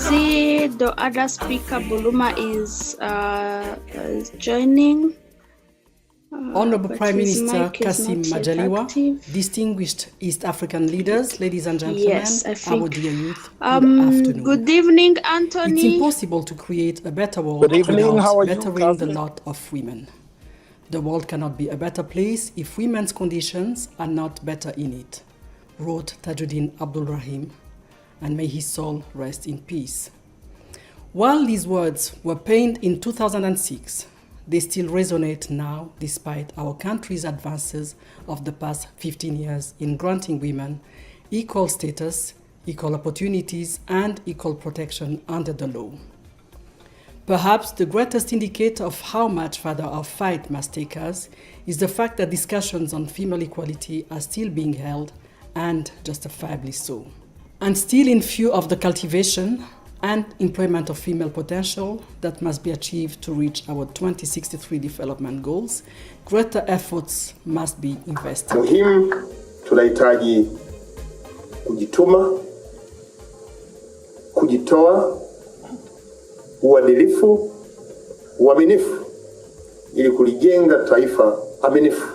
see the other speaker, Buluma, is joining. Honorable Prime Minister Kassim Majaliwa, distinguished East African leaders, ladies and gentlemen, yes, our dear youth, good afternoon. Good evening, Anthony. It's impossible to create a better world without bettering the lot of women. The world cannot be a better place if women's conditions are not better in it, wrote Tajuddin Abdul Rahim, and may his soul rest in peace. While these words were penned in 2006, they still resonate now despite our country's advances of the past 15 years in granting women equal status, equal opportunities, and equal protection under the law. Perhaps the greatest indicator of how much further our fight must take us is the fact that discussions on female equality are still being held, and justifiably so. And still in view of the cultivation and employment of female potential that must be achieved to reach our 2063 development goals, greater efforts must be invested. Muhimu tunahitaji kujituma, kujitoa, uadilifu, uaminifu ili kulijenga taifa aminifu.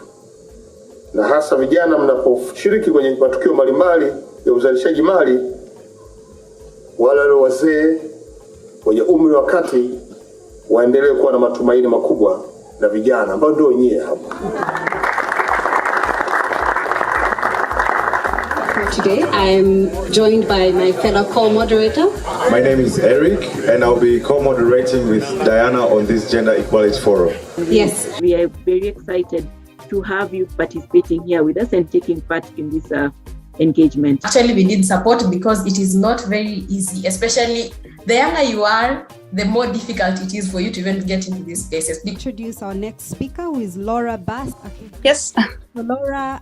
Na hasa vijana mnaposhiriki kwenye matukio mbalimbali ya uzalishaji mali, wale wazee wenye umri wa kati waendelee kuwa na matumaini makubwa na vijana ambao ndio wenyewe hapa. Today I'm joined by my fellow co-moderator. My name is Eric and I'll be co-moderating with Diana on this Gender Equality Forum. Yes. We are very excited to have you participating here with us and taking part in this engagement. Actually, we need support because it is not very easy, especially the younger you are, the more difficult it is for you to even get into these spaces. Introduce our next speaker, who is Laura Bass. Okay. Yes. So Laura,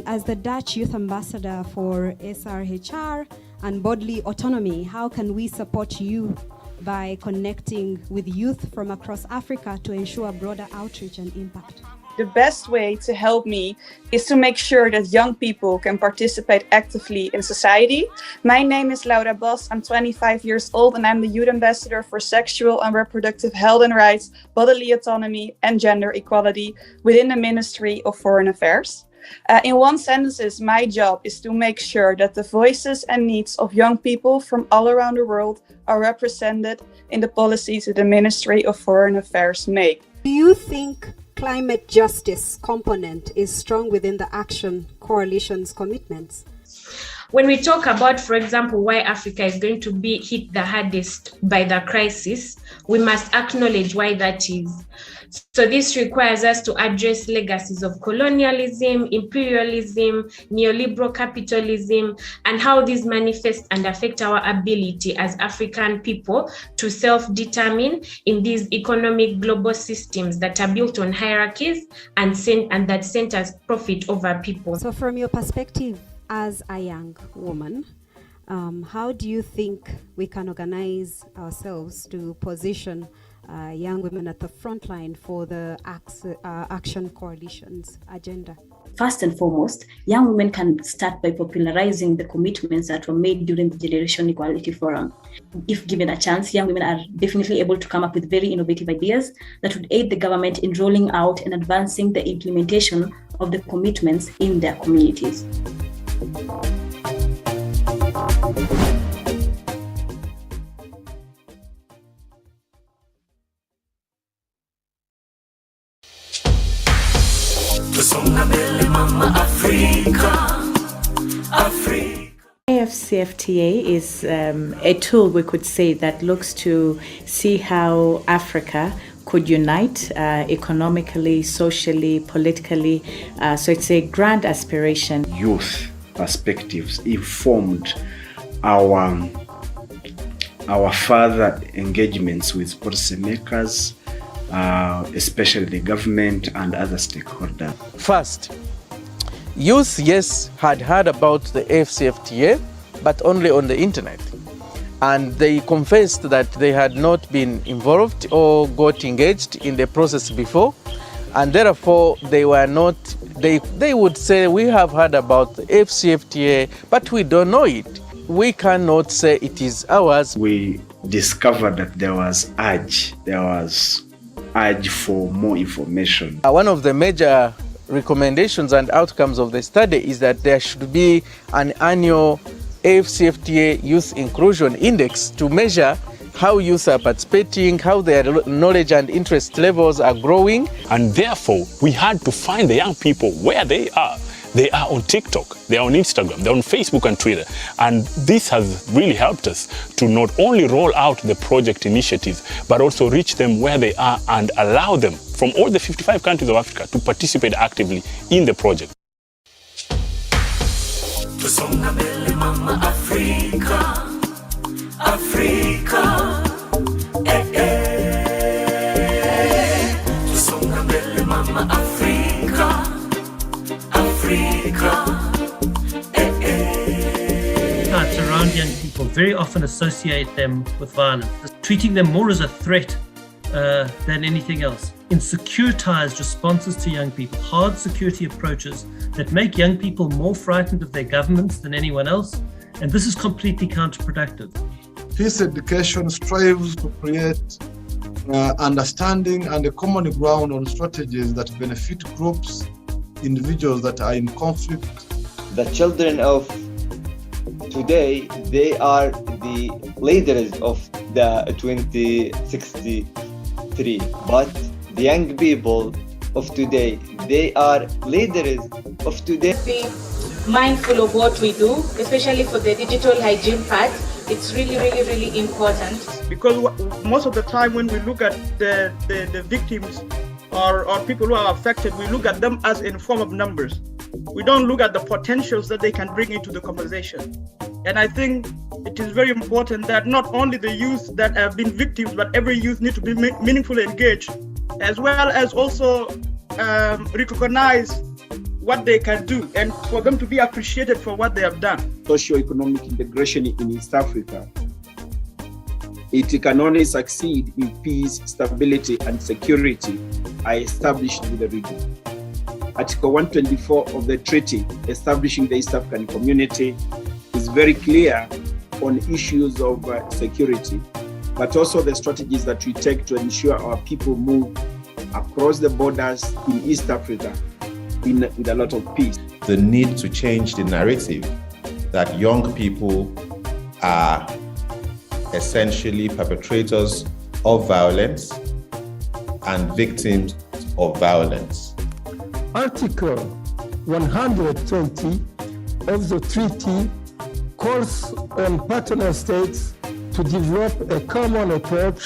as the Dutch Youth Ambassador for SRHR and Bodily Autonomy, how can we support you by connecting with youth from across Africa to ensure broader outreach and impact? The best way to help me is to make sure that young people can participate actively in society. My name is Laura Bas, I'm 25 years old and I'm the Youth Ambassador for Sexual and Reproductive Health and Rights, Bodily Autonomy and Gender Equality within the Ministry of Foreign Affairs. In one sentence, my job is to make sure that the voices and needs of young people from all around the world are represented in the policies that the Ministry of Foreign Affairs make. Do you think climate justice component is strong within the Action Coalition's commitments? When we talk about, for example, why Africa is going to be hit the hardest by the crisis, we must acknowledge why that is. So this requires us to address legacies of colonialism, imperialism, neoliberal capitalism, and how these manifest and affect our ability as African people to self-determine in these economic global systems that are built on hierarchies and that centers profit over people. So from your perspective as a young woman, how do you think we can organize ourselves to position young women at the front line for the Action Coalition's agenda? First and foremost, young women can start by popularizing the commitments that were made during the Generation Equality Forum. If given a chance, young women are definitely able to come up with very innovative ideas that would aid the government in rolling out and advancing the implementation of the commitments in their communities. AFCFTA is a tool, we could say, that looks to see how Africa could unite economically, socially, politically. So it's a grand aspiration. Youth perspectives informed our further engagements with policymakers, especially the government and other stakeholders. First, youth, yes, had heard about the AFCFTA, but only on the internet. And they confessed that they had not been involved or got engaged in the process before. And therefore, they were not, they would say, we have heard about the AFCFTA, but we don't know it. we cannot say it is ours. We discovered that there was urge for more information. One of the major recommendations and outcomes of the study is that there should be an annual AFCFTA Youth Inclusion Index to measure how youth are participating, how their knowledge and interest levels are growing. And therefore, we had to find the young people where they are. They are on TikTok, they are on Instagram, they're on Facebook and Twitter. And this has really helped us to not only roll out the project initiatives, but also reach them where they are and allow them from all the 55 countries of Africa to participate actively in the project. Tusonga mbele mama Afrika, Afrika, Tusonga mbele mama Afrika, Afrika, around young people very often associate them with violence, treating them more as a threat than anything else. In securitized responses to young people, hard security approaches that make young people more frightened of their governments than anyone else, and this is completely counterproductive. Peace education strives to create understanding and a common ground on strategies that benefit groups, individuals that are in conflict. The children of today, they are the leaders of the 2063, but the young people of today, they are leaders of today. Be mindful of what we do, especially for the digital hygiene part. It's really important. Because most of the time when we look at the victims or people who are affected, we look at them as in form of numbers. We don't look at the potentials that they can bring into the conversation. And I think it is very important that not only the youth that have been victims, but every youth need to be meaningfully engaged, as well as also recognize what they can do and for them to be appreciated for what they have done. Socio-economic integration in East Africa, it can only succeed if peace, stability, and security are established in the region. Article 124 of the treaty establishing the East African Community is very clear on issues of security, but also the strategies that we take to ensure our people move across the borders in East Africa with a lot of peace. The need to change the narrative that young people are essentially perpetrators of violence and victims of violence. Article 120 of the treaty calls on partner states to develop a common approach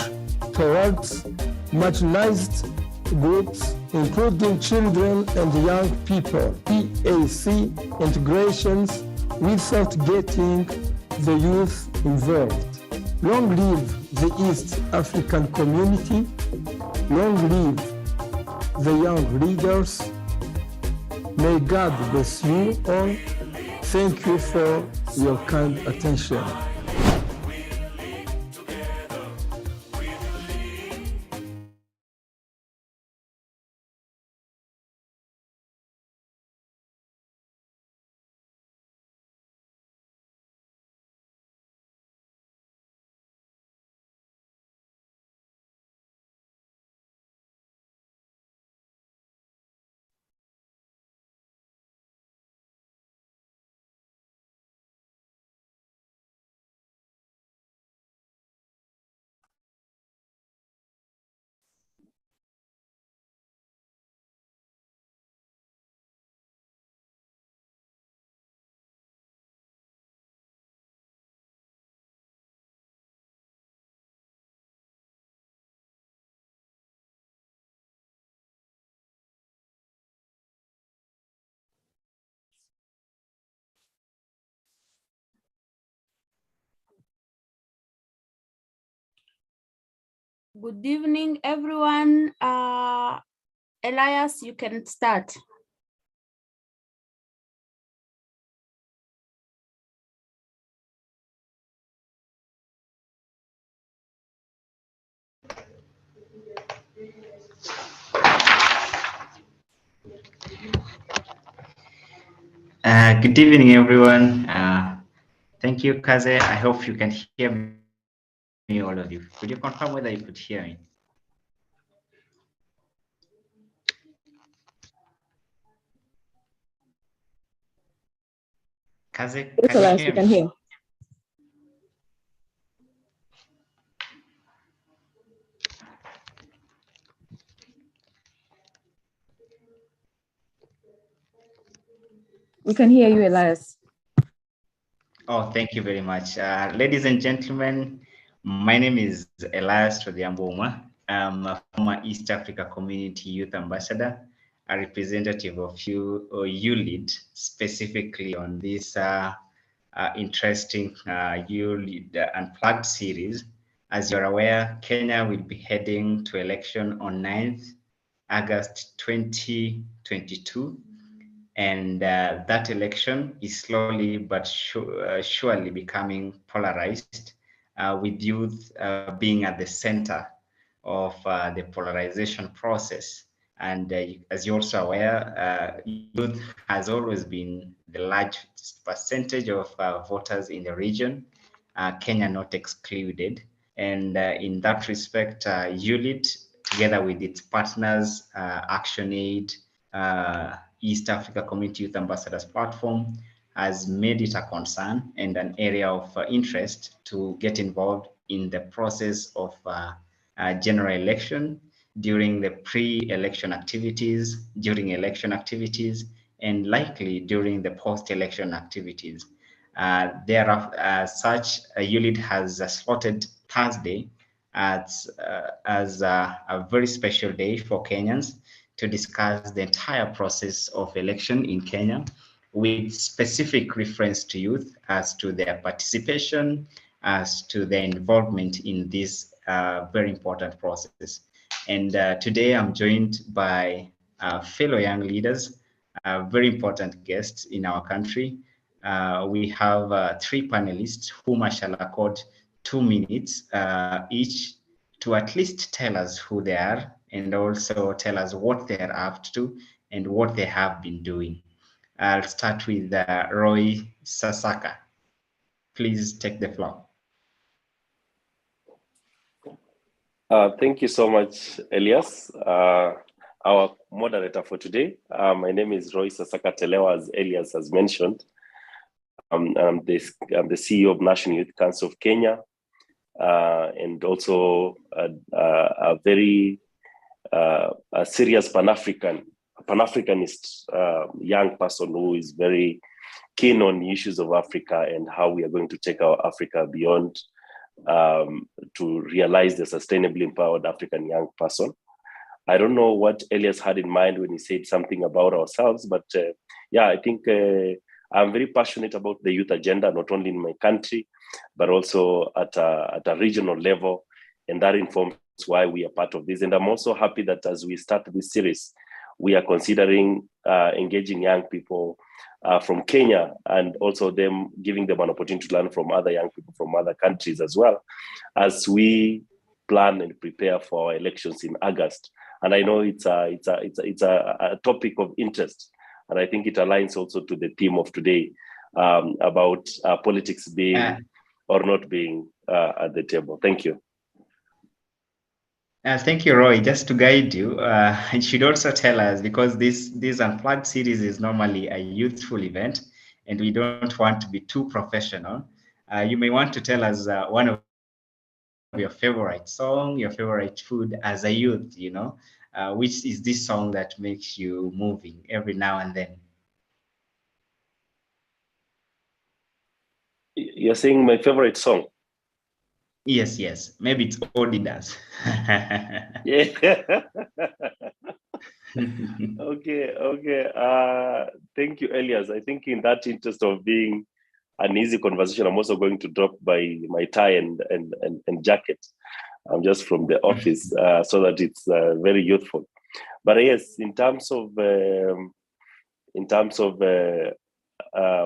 towards marginalized groups, including children and young people, EAC integrations, without getting the youth involved. Long live the East African community, long live the young leaders. May God bless you all. Thank you for your kind attention. Good evening, everyone. Elias, you can start. Good evening, everyone. Thank you, Kaze. I hope you can hear me, all of you. Could you confirm whether you could hear me? Kaze, Yes, can you Elias, hear we can me? hear. We can hear you, Elias. Oh, thank you very much. Ladies and gentlemen, my name is Elias Todiamboma. I'm a former East Africa Community Youth Ambassador, a representative of ULEAD, specifically on this interesting ULEAD Unplugged series. As you're aware, Kenya will be heading to election on 9th August 2022. And that election is slowly but surely becoming polarized, with youth being at the center of the polarization process. And as you're also aware, youth has always been the largest percentage of voters in the region, Kenya not excluded. And in that respect, ULEAD, together with its partners, ActionAid, East Africa Community Youth Ambassadors Platform, has made it a concern and an area of interest to get involved in the process of general election, during the pre-election activities, during election activities, and likely during the post-election activities. Such ULEAD has slotted Thursday as a very special day for Kenyans to discuss the entire process of election in Kenya, with specific reference to youth as to their participation, as to their involvement in this very important process. And today I'm joined by fellow young leaders, very important guests in our country. We have 3 panelists whom I shall accord 2 minutes each to at least tell us who they are and also tell us what they're up to and what they have been doing. I'll start with Roy Sasaka. Please take the floor. Thank you so much, Elias, our moderator for today. My name is Roy Sasaka Telewa, as Elias has mentioned. I'm the CEO of National Youth Council of Kenya, and also a very serious Pan-Africanist young person who is very keen on issues of Africa and how we are going to take our Africa beyond, to realize the sustainably empowered African young person. I don't know what Elias had in mind when he said something about ourselves, but yeah, I think I'm very passionate about the youth agenda, not only in my country, but also at a regional level, and that informs why we are part of this. And I'm also happy that as we start this series, we are considering engaging young people from Kenya, and also giving them an opportunity to learn from other young people from other countries as well, as we plan and prepare for our elections in August. And I know it's a topic of interest, and I think it aligns also to the theme of today, about politics being or not being at the table. Thank you. Thank you, Roy. Just to guide you, it should also tell us, because this Unplugged series is normally a youthful event, and we don't want to be too professional. You may want to tell us one of your favorite song, your favorite food as a youth, which is this song that makes you moving every now and then? You're saying my favorite song? Yes. Maybe it's Adidas. Yeah. Okay. Thank you, Elias. I think in that interest of being an easy conversation, I'm also going to drop my tie and jacket. I'm just from the office, so that it's very youthful. But yes, in terms of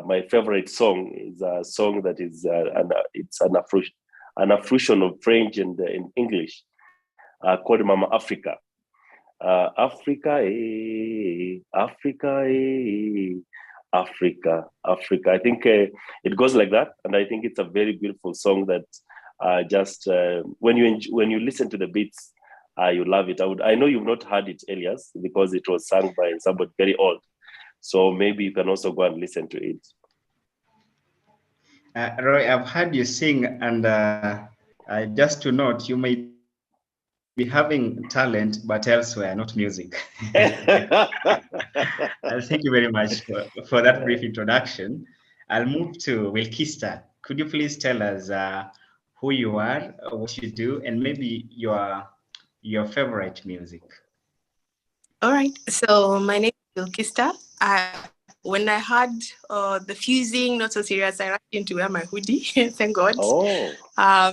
my favorite song is a song that is it's an affusion of French and English, called Mama Africa. Africa, Africa, Africa, Africa. I think it goes like that, and I think it's a very beautiful song that when you listen to the beats, you love it. I know you've not heard it, Elias, because it was sung by somebody very old. So maybe you can also go and listen to it. Roy, I've heard you sing, and just to note, you may be having talent, but elsewhere, not music. Thank you very much for that brief introduction. I'll move to Wilkista. Could you please tell us who you are, what you do, and maybe your favorite music? All right. So my name is Wilkista. When I heard the fusing, not so serious, I rushed in to wear my hoodie. Thank God. Oh. Hi.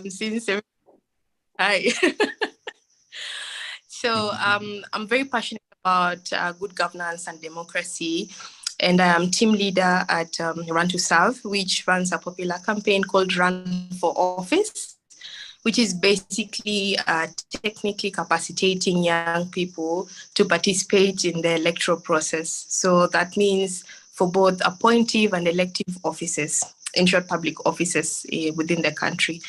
So I'm very passionate about good governance and democracy. And I am team leader at Run to Serve, which runs a popular campaign called Run for Office, which is basically technically capacitating young people to participate in the electoral process. So that means for both appointive and elective offices, in short, public offices within the country.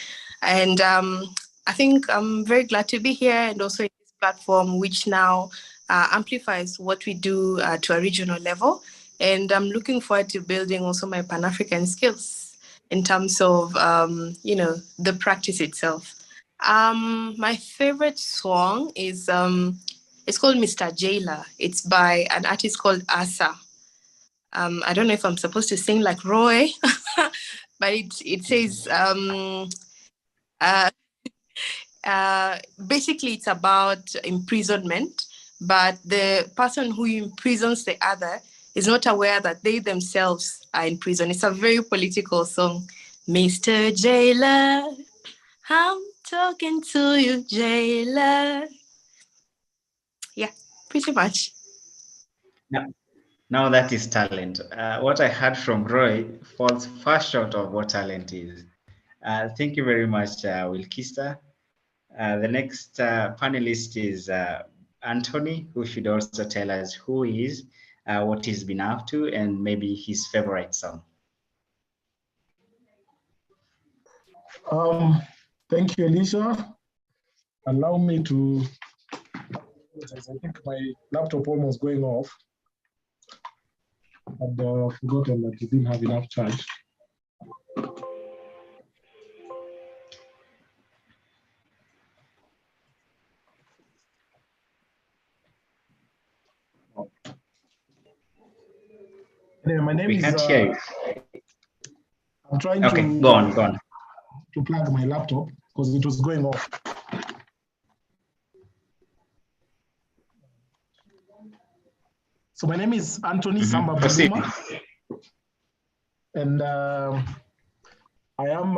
And I think I'm very glad to be here, and also in this platform, which now amplifies what we do to a regional level. And I'm looking forward to building also my Pan-African skills in terms of, the practice itself. My favorite song is, it's called Mr. Jailer. It's by an artist called Asa. I don't know if I'm supposed to sing like Roy, but it says, basically it's about imprisonment, but the person who imprisons the other is not aware that they themselves are in prison. It's a very political song. Mr. Jailer, I'm talking to you, Jailer. Yeah, pretty much. Now that is talent. What I heard from Roy falls far short of what talent is. Thank you very much, Wilkista. The next panelist is Anthony, who should also tell us who he is, what he's been up to, and maybe his favorite song. Thank you, Alicia. Allow me to, I think my laptop almost going off. I'd forgotten that it didn't have enough charge. Anyway, my name is. We can't hear you. I'm trying to go on. To plug my laptop because it was going off. So my name is Anthony Samba Buluma, and I am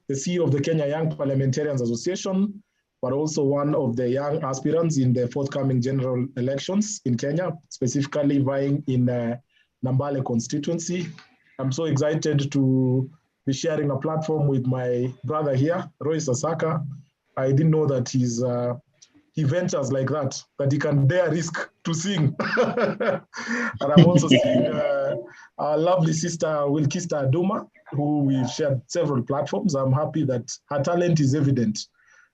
the CEO of the Kenya Young Parliamentarians Association, but also one of the young aspirants in the forthcoming general elections in Kenya, specifically vying in Nambale constituency. I'm so excited to be sharing a platform with my brother here, Roy Sasaka. I didn't know that he ventures like that he can dare risk to sing. And I'm also seeing our lovely sister, Wilkista Aduma, who we've shared several platforms. I'm happy that her talent is evident.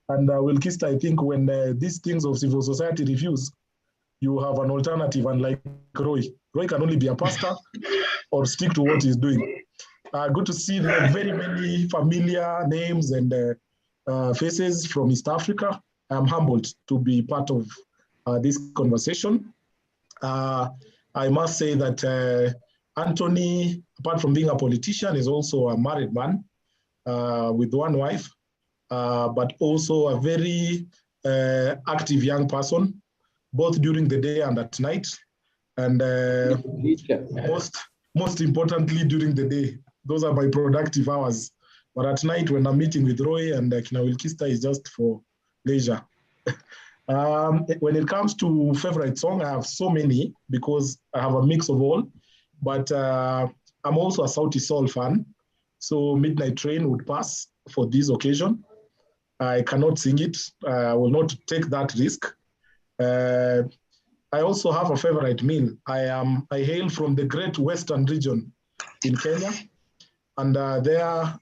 And Wilkista, I think when these things of civil society refuse, you have an alternative, unlike Roy. Roy can only be a pastor or stick to what he's doing. Good to see the very many familiar names and faces from East Africa. I'm humbled to be part of this conversation. I must say that Anthony, apart from being a politician, is also a married man with one wife, but also a very active young person, both during the day and at night. And most importantly, during the day. Those are my productive hours. But at night, when I'm meeting with Roy and Kina Wilkista, is just for leisure. When it comes to favorite song, I have so many because I have a mix of all. But I'm also a Sauti Sol fan. So Midnight Train would pass for this occasion. I cannot sing it. I will not take that risk. I also have a favorite meal. I hail from the great Western region in Kenya, and there,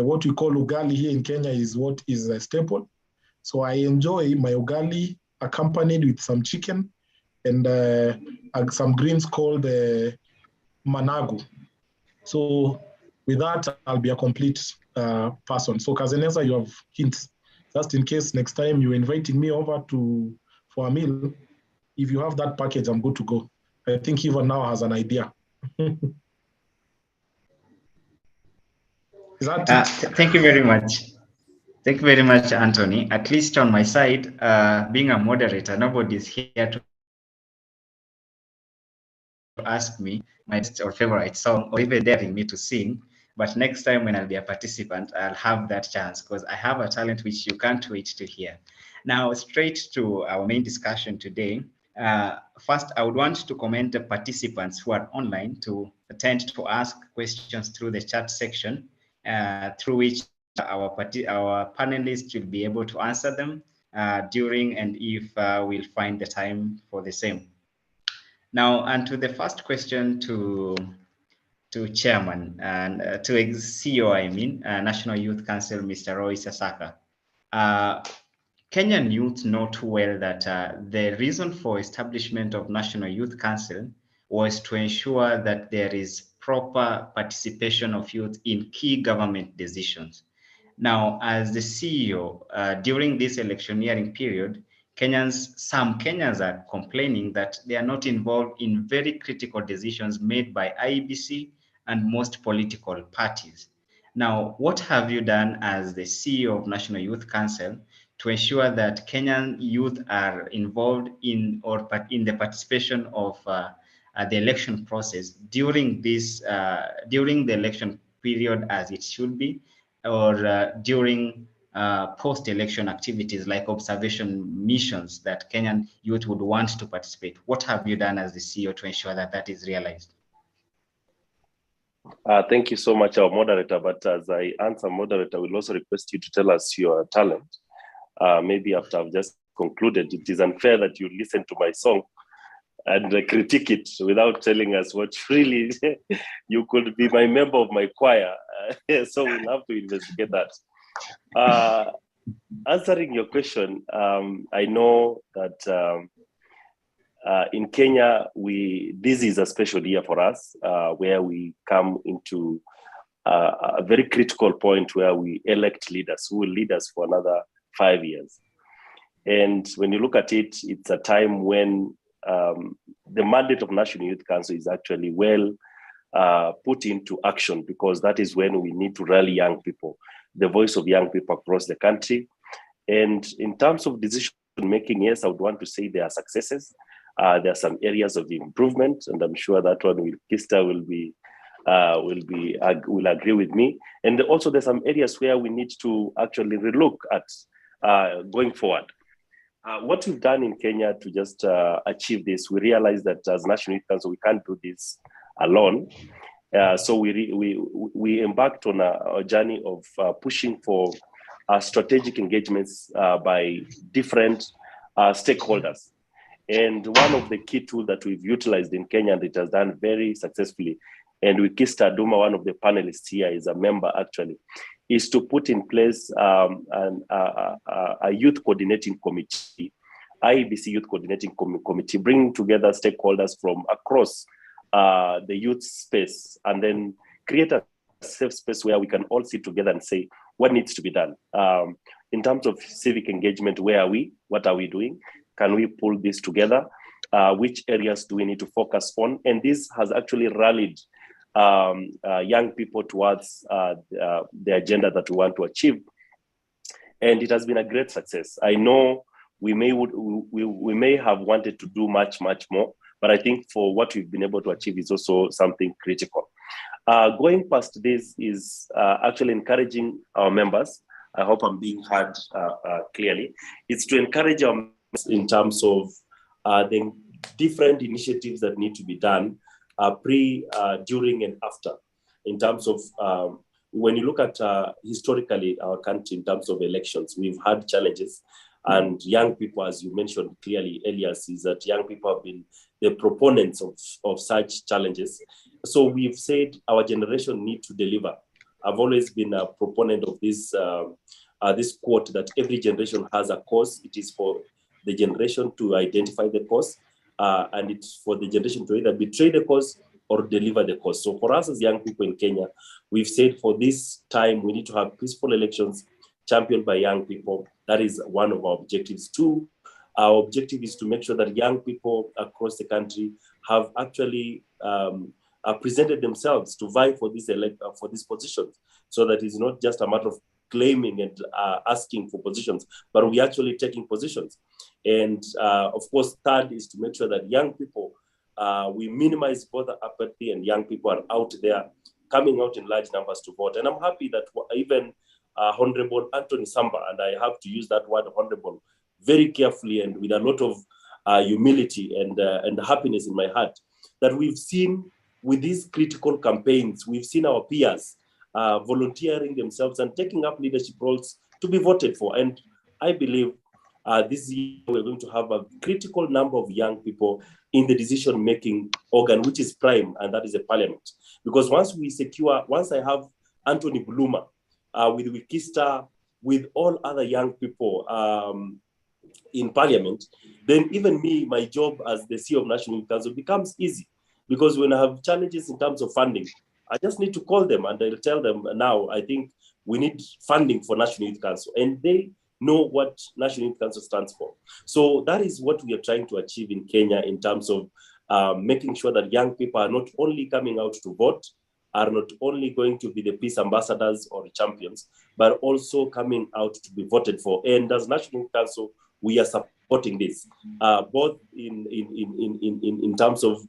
what we call ugali here in Kenya is what is a staple. So I enjoy my ugali accompanied with some chicken and some greens called managu. So with that, I'll be a complete person. So Kazeneza, you have hints. Just in case next time you're inviting me over for a meal, if you have that package, I'm good to go. I think even now has an idea. Is that thank you very much. Thank you very much, Anthony. At least on my side, being a moderator, nobody's here to ask me my or favorite song or even daring me to sing. But next time when I'll be a participant, I'll have that chance because I have a talent which you can't wait to hear. Now, straight to our main discussion today. First, I would want to commend the participants who are online to attend to ask questions through the chat section, through which our panelists will be able to answer them during and if we'll find the time for the same. Now, and to the first question to Chairman and to CEO, I mean, National Youth Council, Mr. Roy Sasaka. Kenyan youth know too well that the reason for establishment of National Youth Council was to ensure that there is proper participation of youth in key government decisions. Now, as the CEO, during this electioneering period, some Kenyans are complaining that they are not involved in very critical decisions made by IEBC and most political parties. Now, what have you done as the CEO of National Youth Council to ensure that Kenyan youth are involved in the participation of the election process during this during the election period as it should be, or during post-election activities like observation missions that Kenyan youth would want to participate? What have you done as the CEO to ensure that that is realized? Thank you so much, our moderator. But as I answer, moderator, will also request you to tell us your talent. Maybe after I've just concluded, it is unfair that you listen to my song and critique it without telling us what really you could be my member of my choir. So we'll have to investigate that. Answering your question, I know that in Kenya, this is a special year for us, where we come into a very critical point where we elect leaders who will lead us for another 5 years. And when you look at it, it's a time when the mandate of National Youth Council is actually well put into action, because that is when we need to rally young people, the voice of young people across the country. And in terms of decision making, yes, I would want to say there are successes. There are some areas of improvement, and I'm sure that one Kista will agree with me. And also there's some areas where we need to actually relook at going forward. What we've done in Kenya to just achieve this, we realized that as National Youth Council, we can't do this alone. So we embarked on a journey of pushing for strategic engagements by different stakeholders. And one of the key tools that we've utilized in Kenya, and it has done very successfully, and with Kista Duma, one of the panelists here, is a member actually, is to put in place a youth coordinating committee, IEBC youth coordinating committee, bringing together stakeholders from across the youth space, and then create a safe space where we can all sit together and say what needs to be done. In terms of civic engagement, where are we? What are we doing? Can we pull this together? Which areas do we need to focus on? And this has actually rallied young people towards the agenda that we want to achieve. And it has been a great success. I know we may have wanted to do much, much more, but I think for what we've been able to achieve is also something critical. Going past this is actually encouraging our members. I hope I'm being heard clearly. It's to encourage our members in terms of the different initiatives that need to be done pre, during, and after. In terms of when you look at historically our country in terms of elections, we've had challenges And young people, as you mentioned clearly, Elias, is that young people have been the proponents of such challenges. So we've said our generation need to deliver. I've always been a proponent of this this quote that every generation has a cause. It is for the generation to identify the cause, and it's for the generation to either betray the cause or deliver the cause. So for us as young people in Kenya, we've said for this time, we need to have peaceful elections championed by young people. That is one of our objectives. Two, our objective is to make sure that young people across the country have actually presented themselves to vie for this position, so that it's not just a matter of claiming and asking for positions, but we actually taking positions. And of course, third is to make sure that young people, we minimize both apathy and young people are out there coming out in large numbers to vote. And I'm happy that even Honorable Anthony Samba, and I have to use that word honorable very carefully and with a lot of humility and happiness in my heart, that we've seen with these critical campaigns, we've seen our peers volunteering themselves and taking up leadership roles to be voted for. And I believe this year we're going to have a critical number of young people in the decision-making organ, which is prime, and that is the parliament. Because once I have Anthony Buluma, with Wikista, with all other young people in parliament, then even me, my job as the CEO of National Youth Council becomes easy. Because when I have challenges in terms of funding, I just need to call them and I'll tell them, now I think we need funding for National Youth Council. And they know what National Youth Council stands for. So that is what we are trying to achieve in Kenya in terms of making sure that young people are not only coming out to vote, are not only going to be the peace ambassadors or champions, but also coming out to be voted for. And as National Youth Council, we are supporting this, both in terms of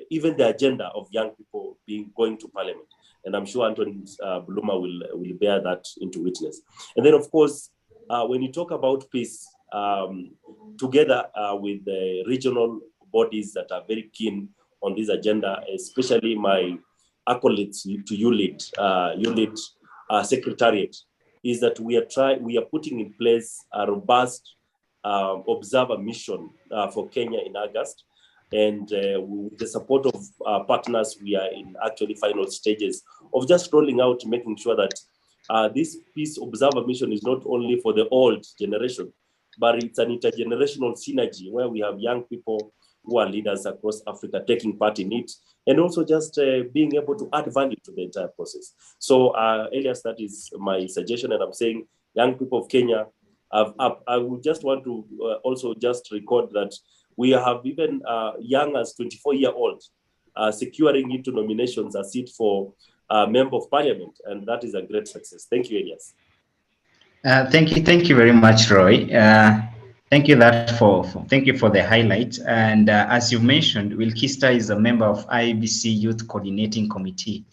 even the agenda of young people going to parliament. And I'm sure Anthony Buluma will bear that into witness. And then, of course, when you talk about peace, together with the regional bodies that are very keen on this agenda, especially my accolades to ULEAD Secretariat, is that we are putting in place a robust observer mission for Kenya in August. And with the support of partners, we are in actually final stages of just rolling out, making sure that this peace observer mission is not only for the old generation, but it's an intergenerational synergy where we have young people who are leaders across Africa taking part in it, and also just being able to add value to the entire process. So, Elias, that is my suggestion, and I'm saying, young people of Kenya, I would just want to also just record that we have even young as 24-year-old securing into nominations a seat for Member of Parliament, and that is a great success. Thank you, Elias. Thank you very much, Roy. Thank you for the highlight. And as you mentioned, Wilkista is a member of IEBC Youth Coordinating Committee.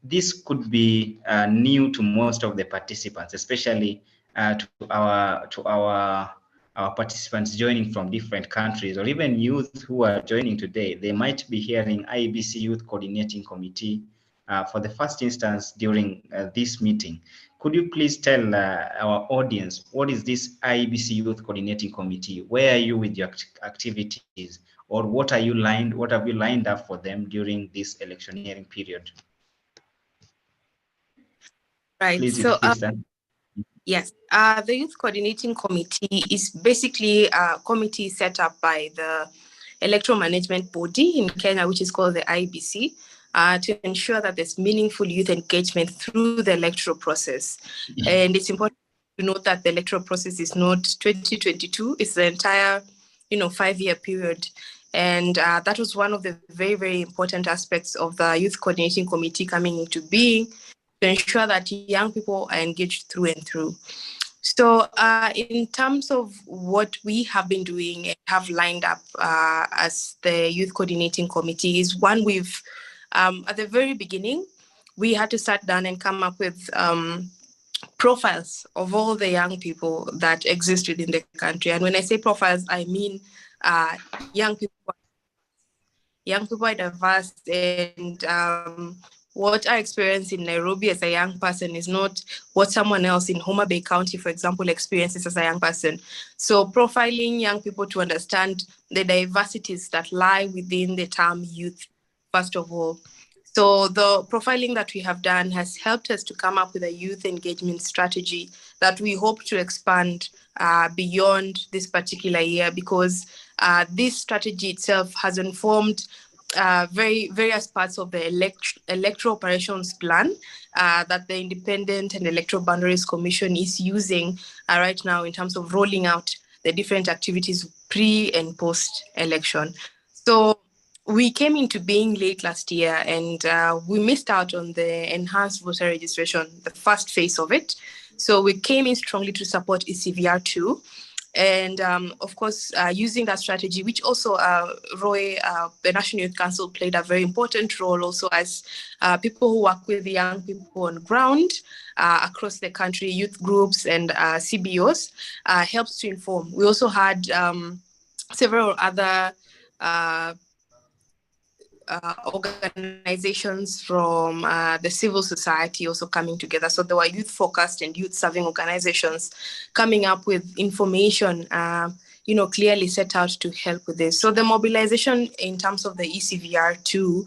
This could be new to most of the participants, especially to our participants joining from different countries, or even youth who are joining today. They might be hearing IEBC Youth Coordinating Committee for the first instance during this meeting. Could you please tell our audience, what is this IEBC Youth Coordinating Committee? Where are you with your activities, or what have you lined up for them during this electioneering period? Right. Please, so, yes, the Youth Coordinating Committee is basically a committee set up by the electoral management body in Kenya, which is called the IEBC, to ensure that there's meaningful youth engagement through the electoral process. And it's important to note that the electoral process is not 2022, it's the entire 5-year period. And that was one of the very, very important aspects of the Youth Coordinating Committee coming into being, to ensure that young people are engaged through and through. So in terms of what we have been doing and have lined up as the Youth Coordinating Committee is one we've, at the very beginning, we had to sit down and come up with profiles of all the young people that exist within the country. And when I say profiles, I mean young people are diverse, and what I experience in Nairobi as a young person is not what someone else in Homa Bay County, for example, experiences as a young person. So profiling young people to understand the diversities that lie within the term youth, first of all. So the profiling that we have done has helped us to come up with a youth engagement strategy that we hope to expand beyond this particular year, because this strategy itself has informed various parts of the electoral operations plan that the Independent and Electoral Boundaries Commission is using right now in terms of rolling out the different activities pre and post election. So we came into being late last year, and we missed out on the enhanced voter registration, the first phase of it. So we came in strongly to support ECVR2. And of course, using that strategy, which also Roy, the National Youth Council, played a very important role also as people who work with the young people on ground across the country, youth groups and CBOs, helps to inform. We also had several other organizations from the civil society also coming together. So there were youth-focused and youth-serving organizations coming up with information, clearly set out to help with this. So the mobilization in terms of the ECVR2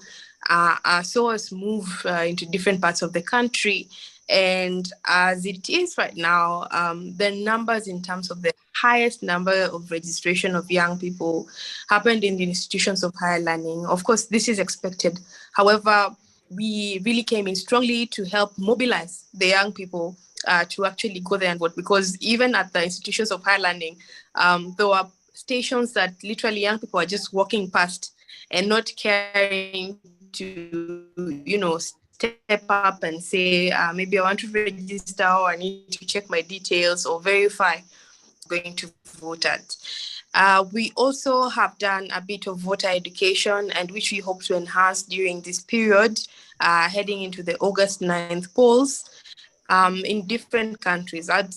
saw us move into different parts of the country. And as it is right now, the numbers in terms of the highest number of registration of young people happened in the institutions of higher learning. Of course, this is expected. However, we really came in strongly to help mobilize the young people to actually go there and vote, because even at the institutions of higher learning, there were stations that literally young people are just walking past and not caring to, step up and say, maybe I want to register, or I need to check my details or verify going to vote at. We also have done a bit of voter education, and which we hope to enhance during this period, heading into the August 9th polls in different counties. I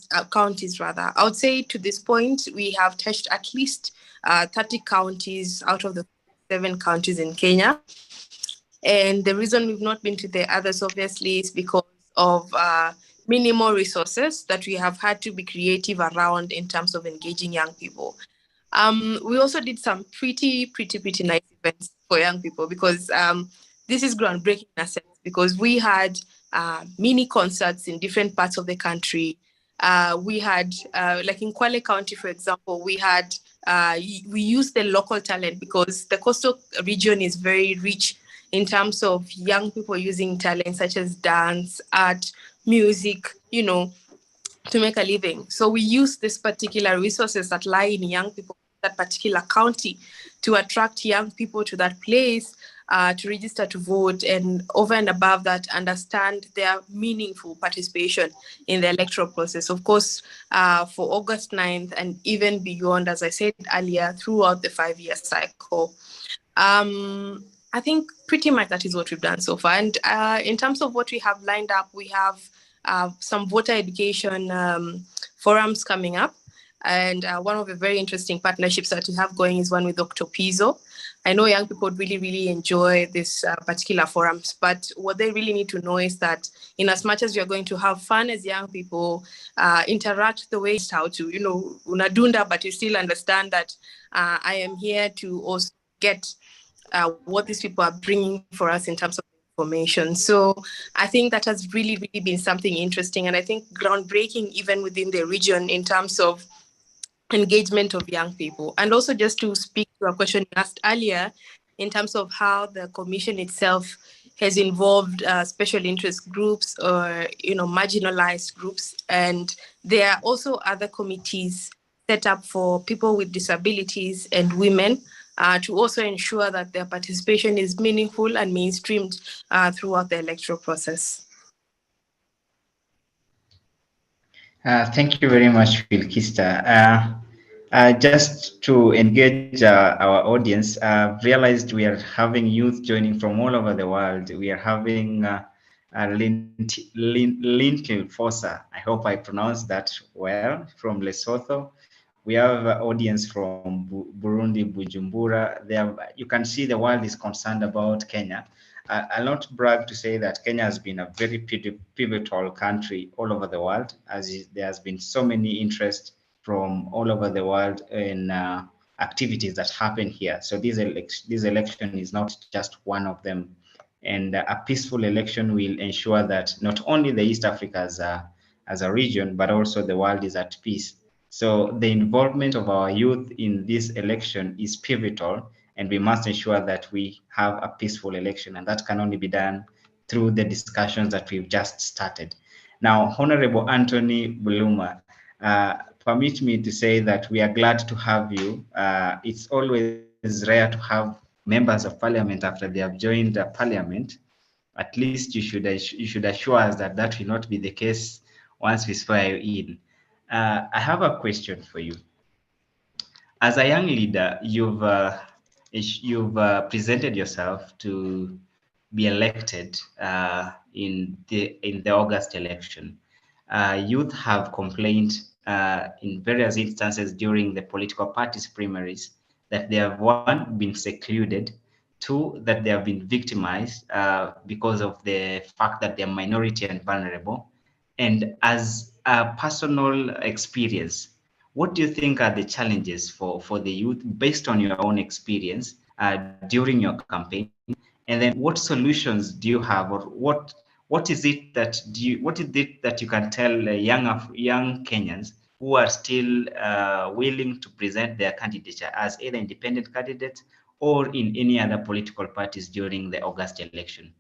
would say to this point, we have touched at least 30 counties out of the 7 counties in Kenya. And the reason we've not been to the others, obviously, is because of minimal resources that we have had to be creative around in terms of engaging young people. We also did some pretty nice events for young people, because this is groundbreaking in a sense, because we had mini concerts in different parts of the country. We had, like in Kwale County, for example, we used the local talent, because the coastal region is very rich in terms of young people using talent such as dance, art, music, to make a living. So we use these particular resources that lie in young people, that particular county, to attract young people to that place, to register to vote, and over and above that, understand their meaningful participation in the electoral process. Of course, for August 9th and even beyond, as I said earlier, throughout the 5-year cycle. I think pretty much that is what we've done so far. And in terms of what we have lined up, we have some voter education forums coming up. And one of the very interesting partnerships that we have going is one with Dr. Pizzo. I know young people really, really enjoy this particular forums, but what they really need to know is that in as much as you're going to have fun as young people, interact the way it's how to, unadunda, but you still understand that I am here to also get what these people are bringing for us in terms of information. So I think that has really, really been something interesting, and I think groundbreaking even within the region in terms of engagement of young people. And also, just to speak to a question you asked earlier, in terms of how the commission itself has involved special interest groups or marginalized groups, and there are also other committees set up for people with disabilities and women to also ensure that their participation is meaningful and mainstreamed throughout the electoral process. Thank you very much, Wilkista. Just to engage our audience, I've realized we are having youth joining from all over the world. We are having Lintil Fosa, I hope I pronounced that well, from Lesotho. We have an audience from Burundi, Bujumbura. You can see the world is concerned about Kenya. I'll not brag to say that Kenya has been a very pivotal country all over the world, as there has been so many interest from all over the world in activities that happen here. So this election is not just one of them. And a peaceful election will ensure that not only the East Africa as a region, but also the world is at peace. So the involvement of our youth in this election is pivotal, and we must ensure that we have a peaceful election, and that can only be done through the discussions that we've just started. Now, Honorable Anthony Buluma, permit me to say that we are glad to have you. It's always rare to have members of parliament after they have joined the parliament. At least you should assure us that that will not be the case once we swear you in. I have a question for you. As a young leader, you've presented yourself to be elected in the August election. Youth have complained in various instances during the political parties primaries that they have, one, been secluded, two, that they have been victimized because of the fact that they're minority and vulnerable. And as a personal experience, what do you think are the challenges for the youth based on your own experience during your campaign? And then what solutions do you have, or what is it that you can tell young Kenyans who are still willing to present their candidature as either independent candidates or in any other political parties during the August election?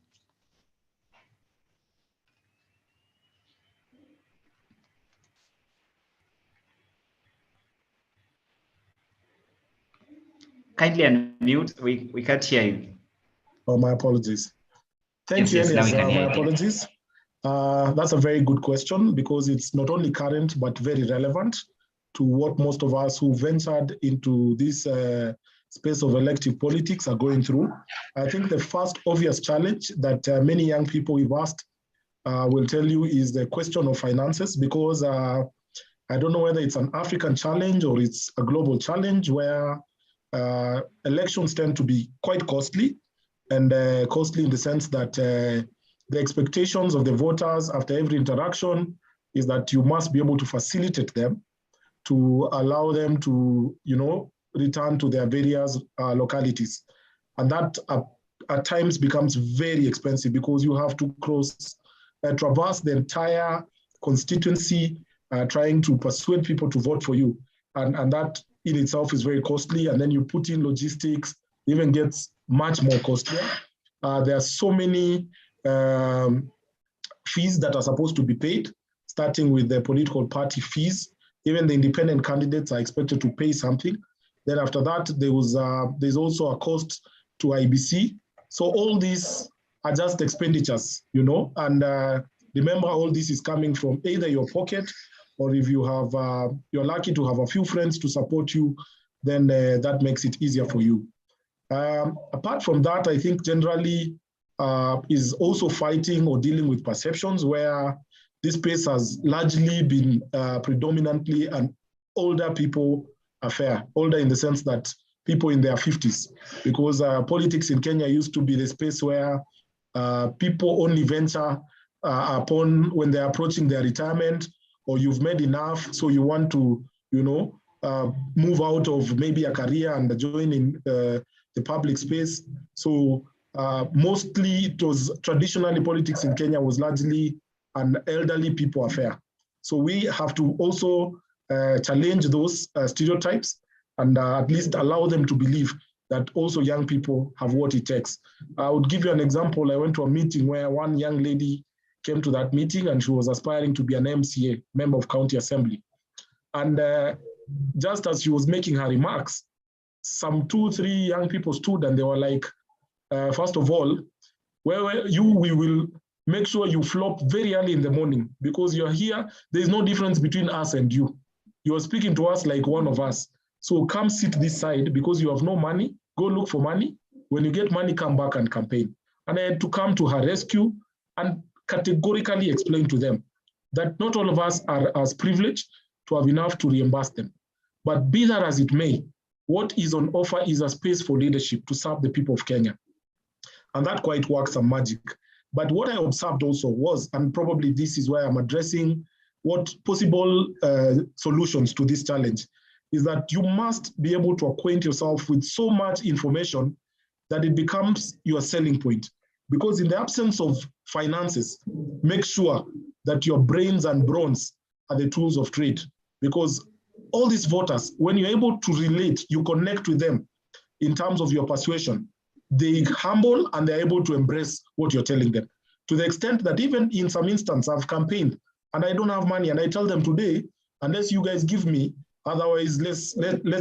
Kindly unmute. We can't hear you. Oh, my apologies. Thank you, Elias. My apologies. That's a very good question, because it's not only current, but very relevant to what most of us who ventured into this space of elective politics are going through. I think the first obvious challenge that many young people we've asked will tell you is the question of finances, because I don't know whether it's an African challenge or it's a global challenge where elections tend to be quite costly, and costly in the sense that the expectations of the voters after every interaction is that you must be able to facilitate them to allow them to, return to their various localities. And that at times becomes very expensive, because you have to traverse the entire constituency trying to persuade people to vote for you. And that in itself is very costly. And then you put in logistics, even gets much more costlier. There are so many fees that are supposed to be paid, starting with the political party fees. Even the independent candidates are expected to pay something. Then after that, there's also a cost to IBC. So all these are just expenditures, and remember, all this is coming from either your pocket, or if you have, you're lucky to have a few friends to support you, then that makes it easier for you. Apart from that, I think generally is also fighting or dealing with perceptions where this space has largely been predominantly an older people affair, older in the sense that people in their 50s, because politics in Kenya used to be the space where people only venture upon when they're approaching their retirement, or you've made enough, so you want to, move out of maybe a career and join in the public space. So mostly it was traditionally politics in Kenya was largely an elderly people affair. So we have to also challenge those stereotypes and at least allow them to believe that also young people have what it takes. I would give you an example. I went to a meeting where one young lady came to that meeting, and she was aspiring to be an MCA, member of county assembly. And just as she was making her remarks, some 2-3 young people stood and they were like, first of all, we will make sure you flop very early in the morning, because you're here. There's no difference between us and you. You're speaking to us like one of us. So come sit this side, because you have no money. Go look for money. When you get money, come back and campaign. And I had to come to her rescue and categorically explain to them that not all of us are as privileged to have enough to reimburse them. But be that as it may, what is on offer is a space for leadership to serve the people of Kenya. And that quite works some magic. But what I observed also was, and probably this is why I'm addressing what possible solutions to this challenge, is that you must be able to acquaint yourself with so much information that it becomes your selling point. Because in the absence of finances, make sure that your brains and brawns are the tools of trade. Because all these voters, when you're able to relate, you connect with them in terms of your persuasion, they humble and they're able to embrace what you're telling them. To the extent that even in some instance, I've campaigned and I don't have money and I tell them today, unless you guys give me, otherwise let's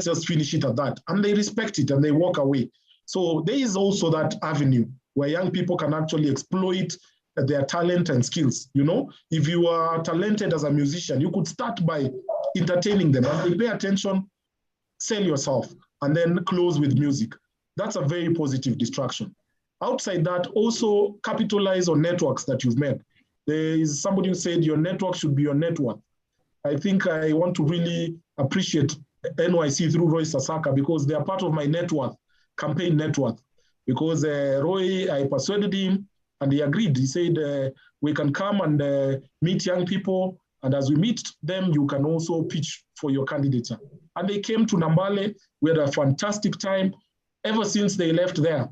just finish it at that. And they respect it and they walk away. So there is also that avenue where young people can actually exploit their talent and skills. You know, if you are talented as a musician, you could start by entertaining them. As they pay attention, sell yourself and then close with music. That's a very positive distraction. Outside that, also capitalize on networks that you've made. There is somebody who said your network should be your net worth. I think I want to really appreciate NYC through Roy Sasaka because they are part of my net worth, campaign net worth. Because Roy, I persuaded him and he agreed. He said, we can come and meet young people. And as we meet them, you can also pitch for your candidature. And they came to Nambale. We had a fantastic time. Ever since they left there,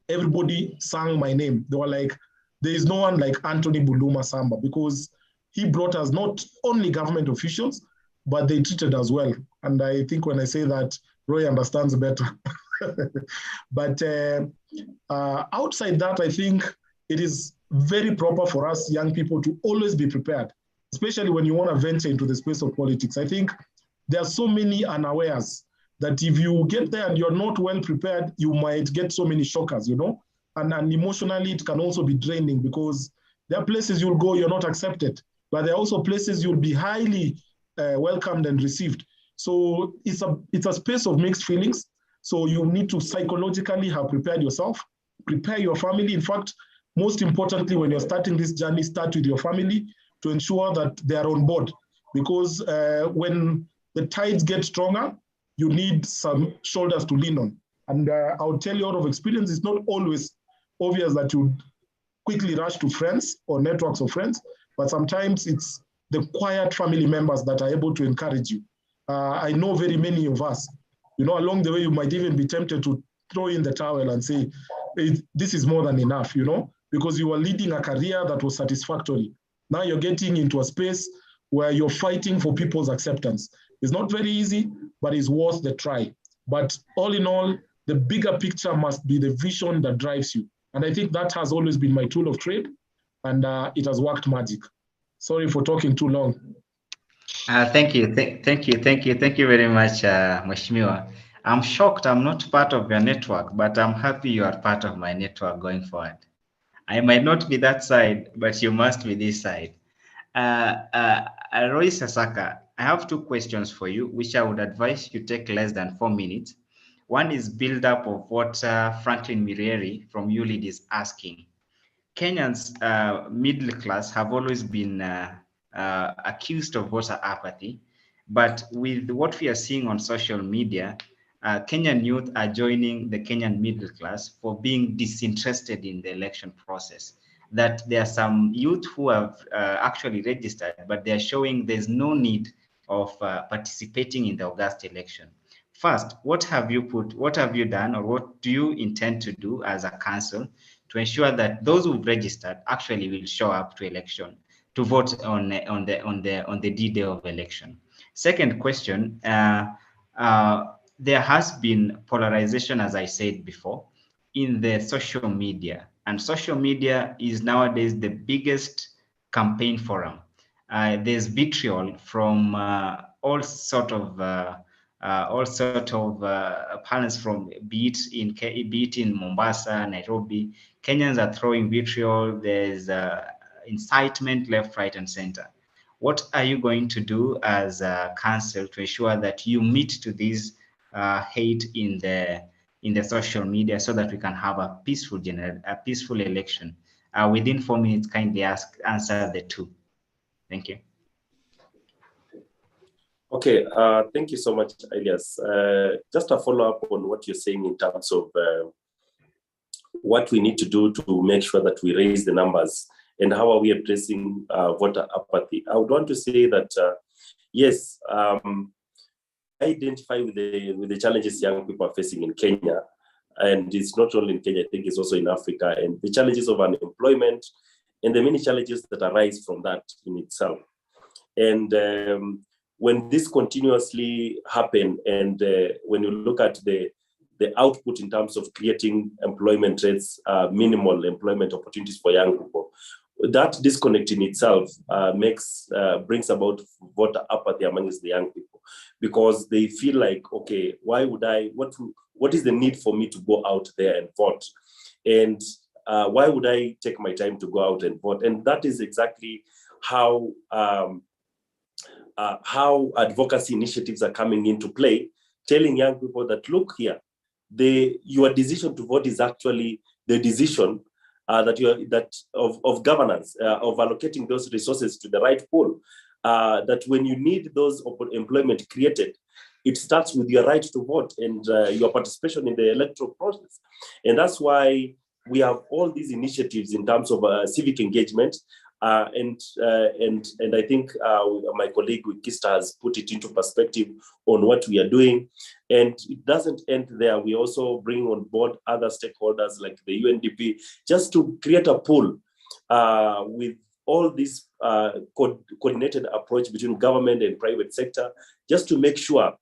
everybody sang my name. They were like, there is no one like Anthony Buluma Samba because he brought us not only government officials, but they treated us well. And I think when I say that, Roy understands better. But outside that, I think it is very proper for us young people to always be prepared, especially when you want to venture into the space of politics. I think there are so many unawares that if you get there and you're not well prepared, you might get so many shockers, you know, and emotionally it can also be draining because there are places you'll go, you're not accepted, but there are also places you'll be highly welcomed and received. So it's a space of mixed feelings. So you need to psychologically have prepared yourself, prepare your family. In fact, most importantly, when you're starting this journey, start with your family to ensure that they are on board. Because when the tides get stronger, you need some shoulders to lean on. And I'll tell you out of experience, it's not always obvious that you quickly rush to friends or networks of friends, but sometimes it's the quiet family members that are able to encourage you. I know very many of us, you know, along the way, you might even be tempted to throw in the towel and say, hey, this is more than enough, you know, because you were leading a career that was satisfactory. Now you're getting into a space where you're fighting for people's acceptance. It's not very easy, but it's worth the try. But all in all, the bigger picture must be the vision that drives you. And I think that has always been my tool of trade, and it has worked magic. Sorry for talking too long. Thank you very much, Mheshimiwa. I'm shocked I'm not part of your network, but I'm happy you are part of my network going forward. I might not be that side, but you must be this side. Roy Sasaka, I have two questions for you, which I would advise you take less than 4 minutes. One is build up of what Franklin Mirieri from ULEAD is asking. Kenyans middle class have always been accused of voter apathy, but with what we are seeing on social media, Kenyan youth are joining the Kenyan middle class for being disinterested in the election process. That there are some youth who have actually registered, but they are showing there's no need of participating in the August election. First, what have you done, or what do you intend to do as a council to ensure that those who've registered actually will show up to election to vote on the D-Day of election? Second question, there has been polarization, as I said before, in the social media, and social media is nowadays the biggest campaign forum. There's vitriol from all sort of panels, from be it in Mombasa, Nairobi. Kenyans are throwing vitriol. There's incitement left, right, and center. What are you going to do as a council to ensure that you meet to these hate in the social media so that we can have a peaceful election? Within 4 minutes, kindly answer the two. Thank you. Okay, thank you so much, Elias. Just a follow-up on what you're saying in terms of what we need to do to make sure that we raise the numbers, and how are we addressing voter apathy. I would want to say that, yes, I identify with the challenges young people are facing in Kenya. And it's not only in Kenya, I think it's also in Africa, and the challenges of unemployment and the many challenges that arise from that in itself. And when this continuously happen, and when you look at the output in terms of creating employment rates, minimal employment opportunities for young people, that disconnect in itself brings about voter apathy amongst the young people, because they feel like, okay, why would what is the need for me to go out there and vote? And why would I take my time to go out and vote? And that is exactly how advocacy initiatives are coming into play, telling young people that, look here, your decision to vote is actually the decision of governance, of allocating those resources to the right pool. That when you need those employment created, it starts with your right to vote and your participation in the electoral process. And that's why we have all these initiatives in terms of civic engagement. And I think my colleague Kista has put it into perspective on what we are doing. And it doesn't end there. We also bring on board other stakeholders like the UNDP, just to create a pool with all this coordinated approach between government and private sector, just to make sure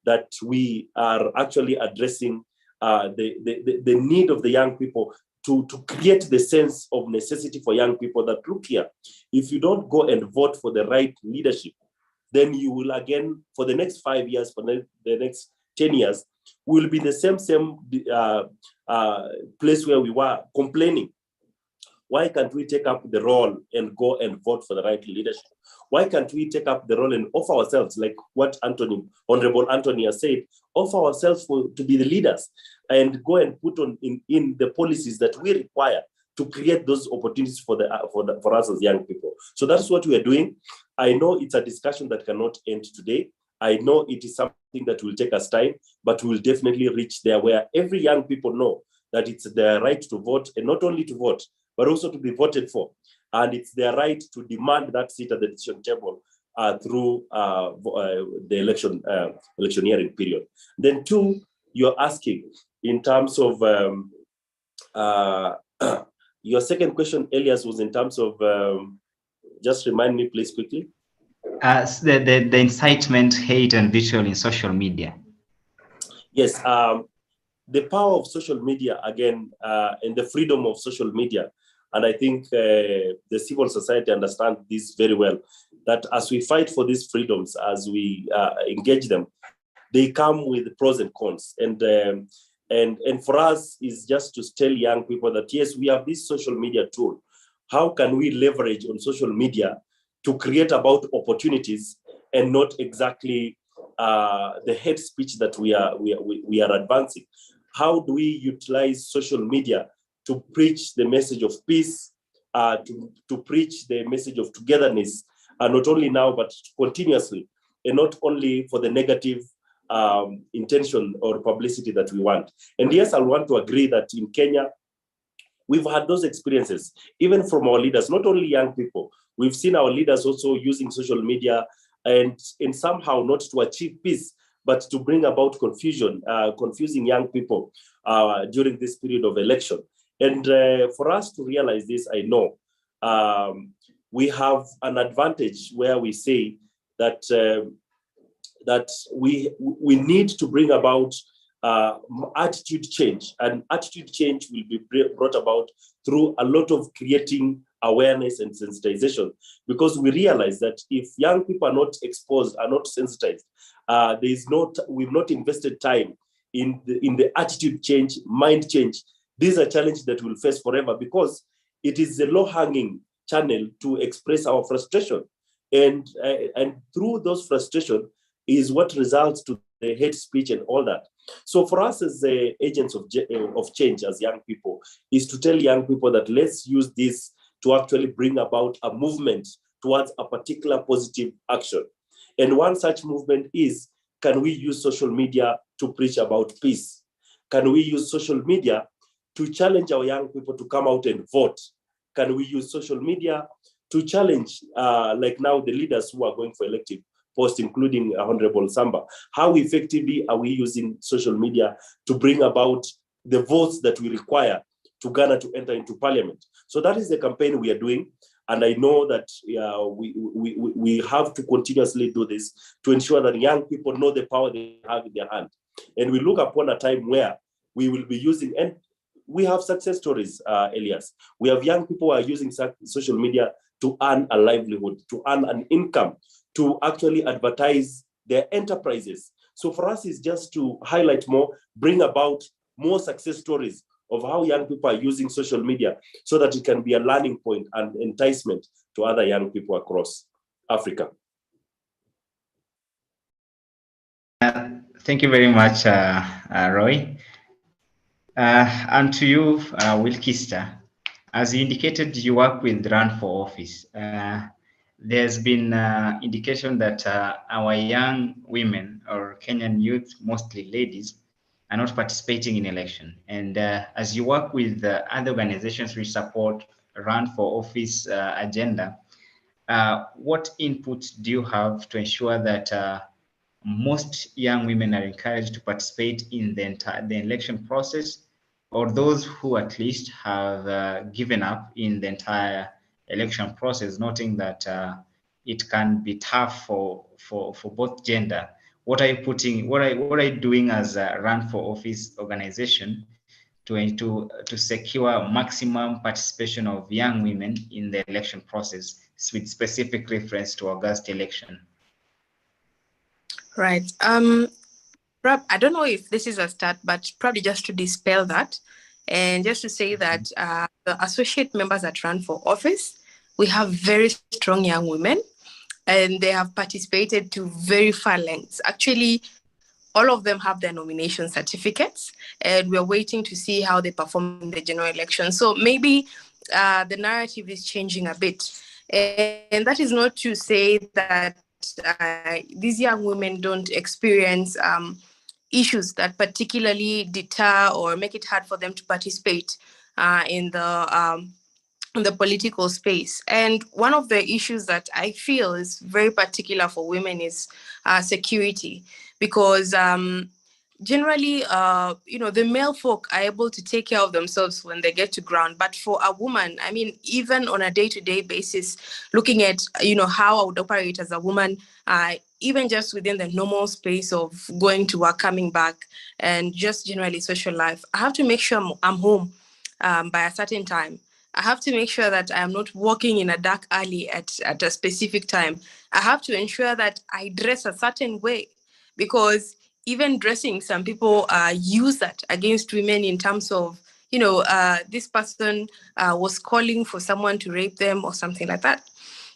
that we are actually addressing the need of the young people, to create the sense of necessity for young people that, look here, if you don't go and vote for the right leadership, then you will again, for the next 5 years, for the next 10 years, will be the same place where we were complaining. Why can't we take up the role and go and vote for the right leadership? Why can't we take up the role and offer ourselves, like what Honorable Anthony has said, offer ourselves to be the leaders and go and put in the policies that we require to create those opportunities for us as young people. So that's what we are doing. I know it's a discussion that cannot end today. I know it is something that will take us time, but we will definitely reach there where every young people know that it's their right to vote, and not only to vote, but also to be voted for. And it's their right to demand that seat at the decision table through the electioneering period. Then two, you're asking in terms of, your second question, Elias, was in terms of, just remind me please quickly. The incitement, hate, and vitriol in social media. Yes, the power of social media, again, and the freedom of social media. And I think the civil society understands this very well, that as we fight for these freedoms, as we engage them, they come with pros and cons. And for us is just to tell young people that, yes, we have this social media tool. How can we leverage on social media to create about opportunities and not exactly the hate speech that we are advancing? How do we utilize social media to preach the message of peace, to preach the message of togetherness, not only now, but continuously, and not only for the negative intention or publicity that we want? And yes, I want to agree that in Kenya, we've had those experiences, even from our leaders, not only young people. We've seen our leaders also using social media and somehow not to achieve peace, but to bring about confusion, confusing young people during this period of election. And for us to realize this, I know we have an advantage where we say that that we need to bring about attitude change, and attitude change will be brought about through a lot of creating awareness and sensitization, because we realize that if young people are not exposed, are not sensitized, we've not invested time in the attitude change, mind change. These are challenges that we'll face forever, because it is the low-hanging channel to express our frustration, and through those frustration is what results to the hate speech and all that. So for us as the agents of change, as young people, is to tell young people that let's use this to actually bring about a movement towards a particular positive action. And one such movement is, can we use social media to preach about peace? Can we use social media to challenge our young people to come out and vote? Can we use social media to challenge, like now, the leaders who are going for elective post, including Honorable Samba? How effectively are we using social media to bring about the votes that we require to Ghana to enter into parliament? So that is the campaign we are doing. And I know that we have to continuously do this to ensure that young people know the power they have in their hand. And we look upon a time where we will be using, and we have success stories, Elias. We have young people who are using social media to earn a livelihood, to earn an income, to actually advertise their enterprises. So for us, it's just to highlight more, bring about more success stories of how young people are using social media so that it can be a learning point and enticement to other young people across Africa. Thank you very much, Roy. And to you, Wilkista, as you indicated, you work with Run for Office. There's been indication that our young women or Kenyan youth, mostly ladies, are not participating in election. And as you work with other organizations which support Run for Office agenda, what input do you have to ensure that most young women are encouraged to participate in the election process, or those who at least have given up in the entire election process, noting that it can be tough for both gender? What are you putting? What are you doing as a Run for Office organization to secure maximum participation of young women in the election process, with specific reference to August election? Right. I don't know if this is a start, but probably just to dispel that, and just to say that the associate members that Run for Office, we have very strong young women, and they have participated to very far lengths. Actually, all of them have their nomination certificates, and we're waiting to see how they perform in the general election. So maybe the narrative is changing a bit. And that is not to say that these young women don't experience issues that particularly deter or make it hard for them to participate in the political space. And one of the issues that I feel is very particular for women is security, because generally, the male folk are able to take care of themselves when they get to ground. But for a woman, I mean, even on a day-to-day basis, looking at, how I would operate as a woman, even just within the normal space of going to work, coming back, and just generally social life, I have to make sure I'm home by a certain time. I have to make sure that I am not walking in a dark alley at a specific time. I have to ensure that I dress a certain way, because even dressing, some people use that against women in terms of, this person was calling for someone to rape them or something like that.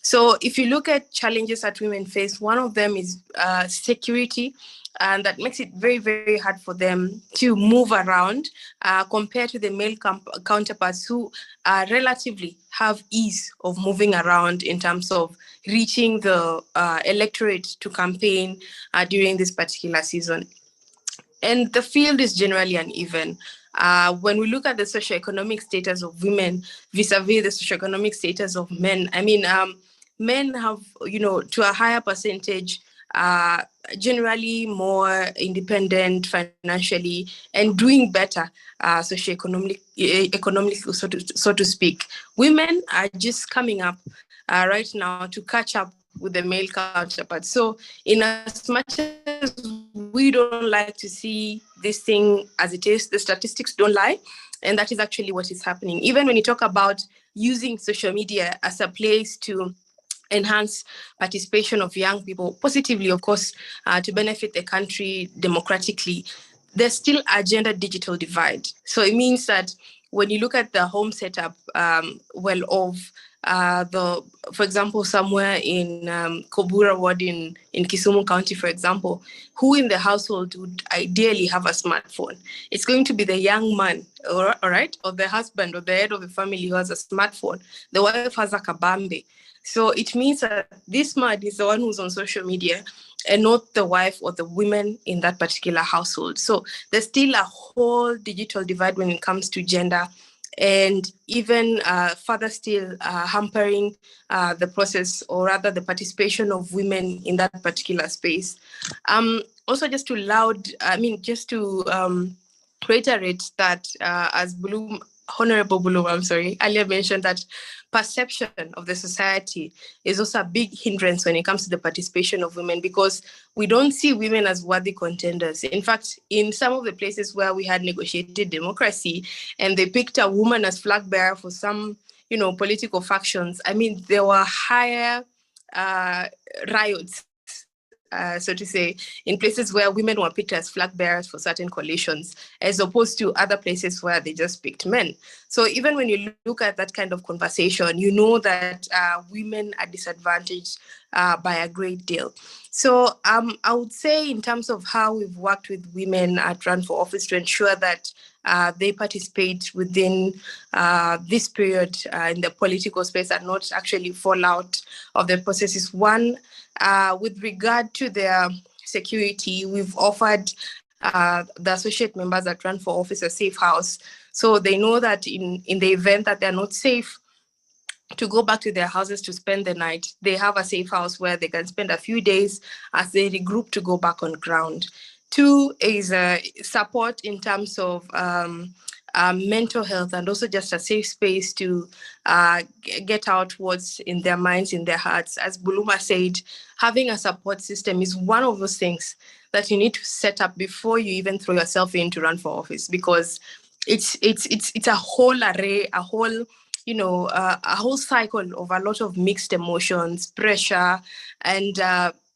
So if you look at challenges that women face, one of them is security, and that makes it very, very hard for them to move around compared to the male counterparts who relatively have ease of moving around in terms of reaching the electorate to campaign during this particular season. And the field is generally uneven. When we look at the socioeconomic status of women vis-a-vis the socioeconomic status of men, I mean, men have, to a higher percentage, generally more independent financially and doing better economically, so to speak. Women are just coming up right now to catch up with the male counterparts. So in as much as we don't like to see this thing as it is, the statistics don't lie, and that is actually what is happening. Even when you talk about using social media as a place to enhance participation of young people positively, of course, to benefit the country democratically, there's still a gender digital divide. So it means that when you look at the home setup, for example, somewhere in Kobura Ward in Kisumu County, for example, who in the household would ideally have a smartphone? It's going to be the young man, all right, or the husband or the head of the family who has a smartphone. The wife has a kabambe. So it means that this man is the one who's on social media and not the wife or the women in that particular household. So there's still a whole digital divide when it comes to gender, and even further still hampering the process, or rather the participation of women in that particular space. Also, just to reiterate that as Honorable Bloom, earlier mentioned that perception of the society is also a big hindrance when it comes to the participation of women, because we don't see women as worthy contenders. In fact, in some of the places where we had negotiated democracy and they picked a woman as flag bearer for some, political factions, there were higher riots, so to say, in places where women were picked as flag bearers for certain coalitions, as opposed to other places where they just picked men. So even when you look at that kind of conversation, you know that women are disadvantaged by a great deal. So I would say, in terms of how we've worked with women at Run for Office to ensure that they participate within this period in the political space and not actually fall out of the processes. One, with regard to their security, we've offered the associate members that Run for Office a safe house. So they know that in the event that they're not safe to go back to their houses to spend the night, they have a safe house where they can spend a few days as they regroup to go back on ground. Two is support in terms of mental health, and also just a safe space to get out what's in their minds, in their hearts. As Buluma said, having a support system is one of those things that you need to set up before you even throw yourself in to run for office, because it's a whole array, a whole cycle of a lot of mixed emotions, pressure, and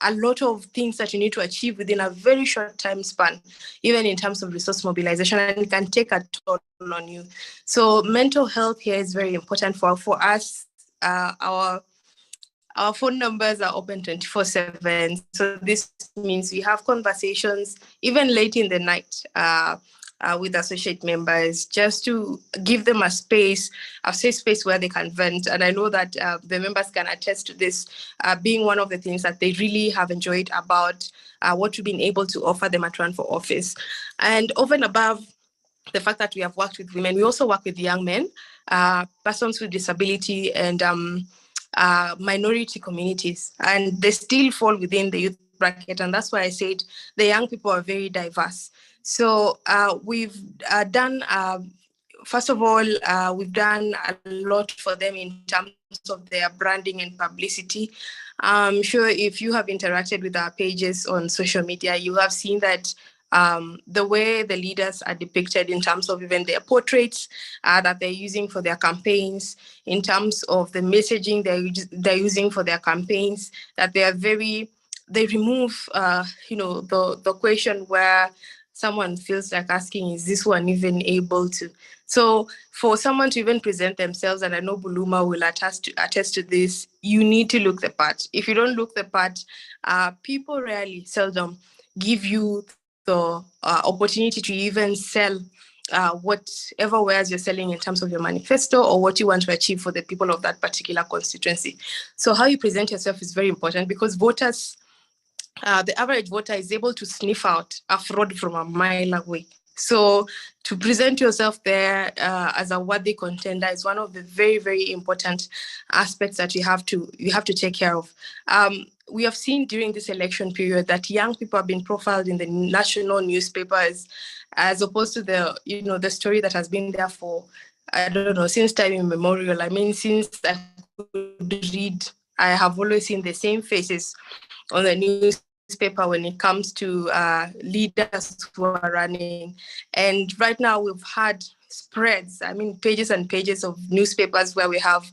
a lot of things that you need to achieve within a very short time span, even in terms of resource mobilization, and it can take a toll on you. So mental health here is very important for us. Our phone numbers are open 24/7. So this means we have conversations even late in the night with associate members, just to give them a safe space where they can vent. And I know that the members can attest to this being one of the things that they really have enjoyed about what we've been able to offer them at Run for Office. And over and above the fact that we have worked with women, we also work with young men, persons with disability, and minority communities, and they still fall within the youth bracket. And that's why I said the young people are very diverse. So we've done, first of all, we've done a lot for them in terms of their branding and publicity. I'm sure if you have interacted with our pages on social media, you have seen that the way the leaders are depicted in terms of even their portraits that they're using for their campaigns, in terms of the messaging they're using for their campaigns, that they remove, the question where someone feels like asking, is this one even able to? So for someone to even present themselves, and I know Buluma will attest to this, you need to look the part. If you don't look the part, people seldom give you the opportunity to even sell whatever wares you're selling in terms of your manifesto or what you want to achieve for the people of that particular constituency. So how you present yourself is very important, because voters, the average voter is able to sniff out a fraud from a mile away. So to present yourself there as a worthy contender is one of the very, very important aspects that you have to take care of. We have seen during this election period that young people have been profiled in the national newspapers, as opposed to the story that has been there for, I don't know, since time immemorial. Since I could read, I have always seen the same faces on the newspaper when it comes to leaders who are running. And right now we've had spreads, pages and pages of newspapers where we have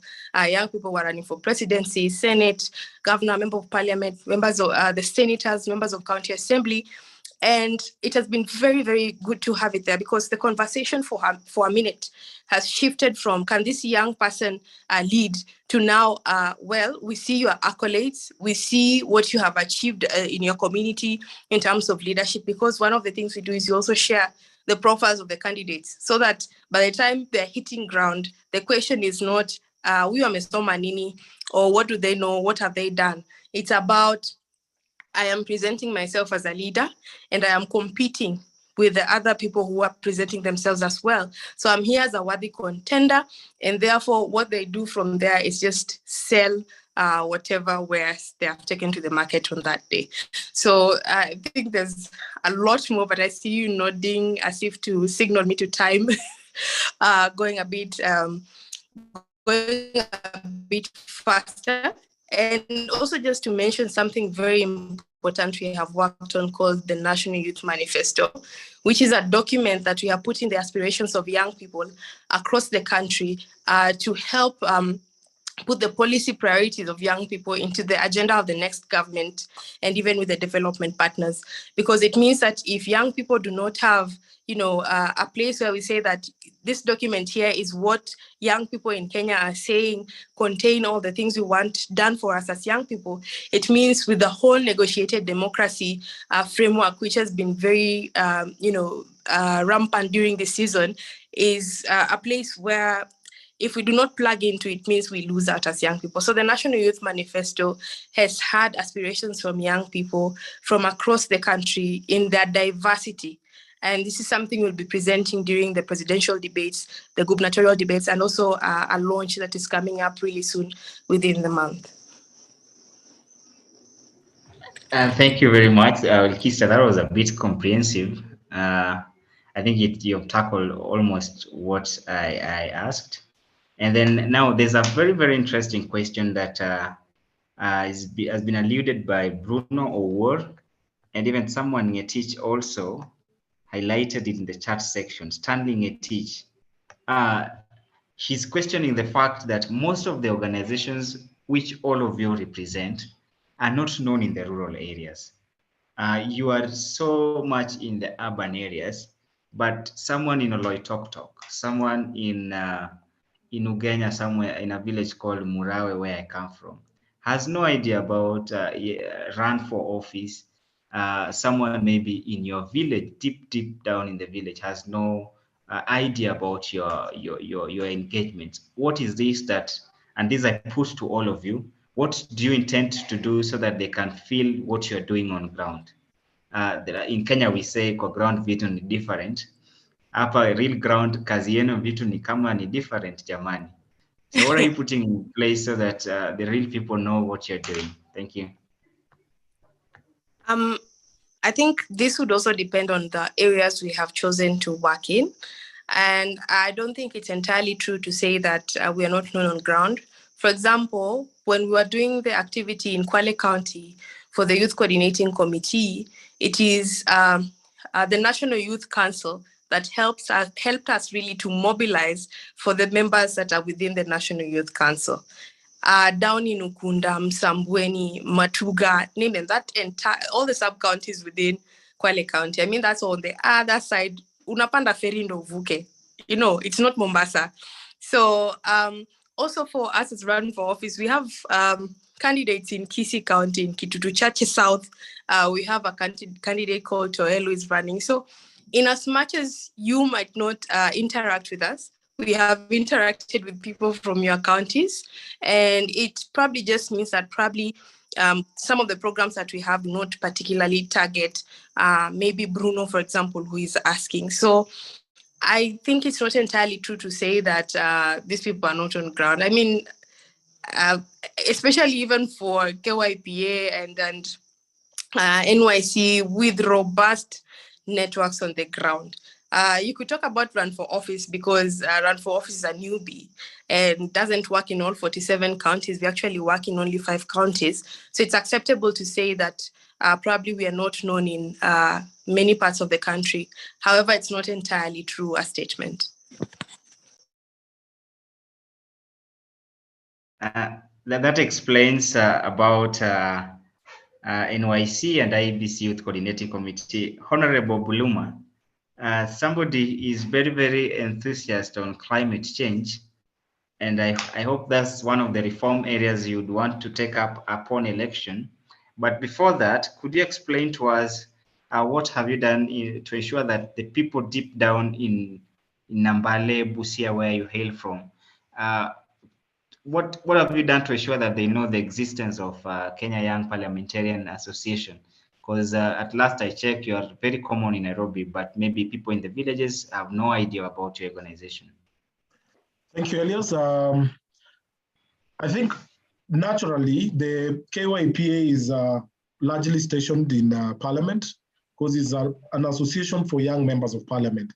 young people who are running for presidency, Senate, governor, member of parliament, members of the senators, members of county assembly. And it has been very, very good to have it there, because the conversation for a minute has shifted from, can this young person lead, to now, well, we see your accolades, we see what you have achieved in your community in terms of leadership, because one of the things we do is we also share the profiles of the candidates, so that by the time they're hitting ground, the question is not, we are Mr. Manini, or what do they know, what have they done? It's about, I am presenting myself as a leader, and I am competing with the other people who are presenting themselves as well. So I'm here as a worthy contender, and therefore what they do from there is just sell whatever wares they have taken to the market on that day. So I think there's a lot more, but I see you nodding as if to signal me to time, going a bit faster. And also just to mention something very important we have worked on called the National Youth Manifesto, which is a document that we are putting the aspirations of young people across the country to help put the policy priorities of young people into the agenda of the next government and even with the development partners. Because it means that if young people do not have, a place where we say that this document here is what young people in Kenya are saying contain all the things we want done for us as young people, it means with the whole negotiated democracy framework, which has been very, rampant during this season, is a place where if we do not plug into it, means we lose out as young people. So the National Youth Manifesto has had aspirations from young people from across the country in their diversity. And this is something we'll be presenting during the presidential debates, the gubernatorial debates, and also a launch that is coming up really soon within the month. Thank you very much, Kista. That was a bit comprehensive. I think you've tackled almost what I asked. And then now there's a very, very interesting question that has been alluded by Bruno Owor, and even someone Ngetich also highlighted it in the chat section, Stanley Ngetich. He's questioning the fact that most of the organizations which all of you represent are not known in the rural areas. You are so much in the urban areas, but someone in Oloitoktok, someone in Ugenya, somewhere in a village called Murawe, where I come from, has no idea about run for office. Someone maybe in your village, deep down in the village, has no idea about your engagement. What is this that, and this I put to all of you, what do you intend to do so that they can feel what you're doing on ground? In Kenya we say kwa ground vitu ni different. Hapa real ground kazi yenu vitu ni kama ni different jamani. So what are you putting in place so that the real people know what you're doing? Thank you. I think this would also depend on the areas we have chosen to work in. And I don't think it's entirely true to say that we are not known on ground. For example, when we were doing the activity in Kwale County for the Youth Coordinating Committee, it is the National Youth Council that helped us really to mobilize for the members that are within the National Youth Council. Down in Ukunda, Msambweni, Matuga, name them, that entire, all the sub-counties within Kwale County. I mean, that's on the other side. Unapanda feri ndo uvuke. It's not Mombasa. So also for us as running for office, we have candidates in Kisii County, in Kitutu Chache South. We have a candidate called Toel who is running. So in as much as you might not interact with us, we have interacted with people from your counties, and it probably just means that probably some of the programs that we have not particularly target maybe Bruno, for example, who is asking. So I think it's not entirely true to say that these people are not on ground. I mean, especially even for KYPA and NYC with robust networks on the ground. You could talk about run for office because run for office is a newbie and doesn't work in all 47 counties. We actually work in only 5 counties. So it's acceptable to say that probably we are not known in many parts of the country. However, it's not entirely true a statement. That explains about NYC and IEBC Youth Coordinating Committee. Honorable Buluma, somebody is very, very enthusiastic on climate change, and I hope that's one of the reform areas you'd want to take up upon election. But before that, could you explain to us what have you done to ensure that the people deep down in Nambale, Busia, where you hail from, what have you done to ensure that they know the existence of Kenya Young Parliamentarian Association? Because at last I checked, you are very common in Nairobi, but maybe people in the villages have no idea about your organization. Thank you, Elias. I think naturally the KYPA is largely stationed in Parliament because it's an association for young members of Parliament.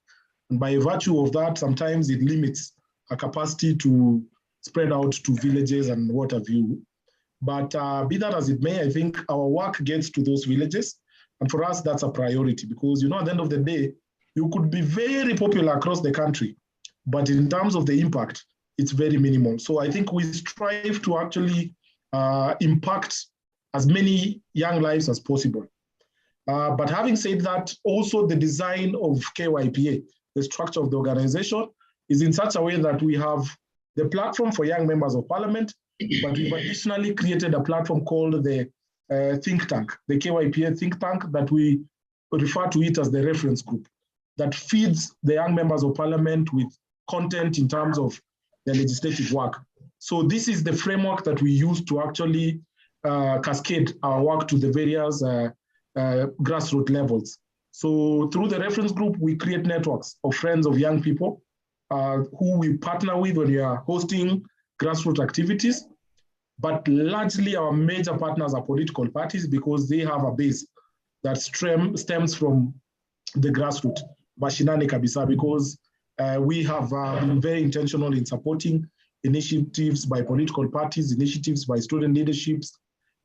And by virtue of that, sometimes it limits our capacity to spread out to villages and what have you. But be that as it may, I think our work gets to those villages. And for us, that's a priority because, you know, at the end of the day, you could be very popular across the country, but in terms of the impact, it's very minimal. So I think we strive to actually impact as many young lives as possible. But having said that, also the design of KYPA, the structure of the organization, is in such a way that we have the platform for young members of Parliament, but we've additionally created a platform called the think tank, the KYPA think tank, that we refer to it as the reference group, that feeds the young members of Parliament with content in terms of the legislative work. So this is the framework that we use to actually cascade our work to the various grassroots levels. So through the reference group, we create networks of friends of young people who we partner with when we are hosting grassroots activities. But largely our major partners are political parties because they have a base that stems from the grassroots, mashinani kabisa, because we have been very intentional in supporting initiatives by political parties, initiatives by student leaderships,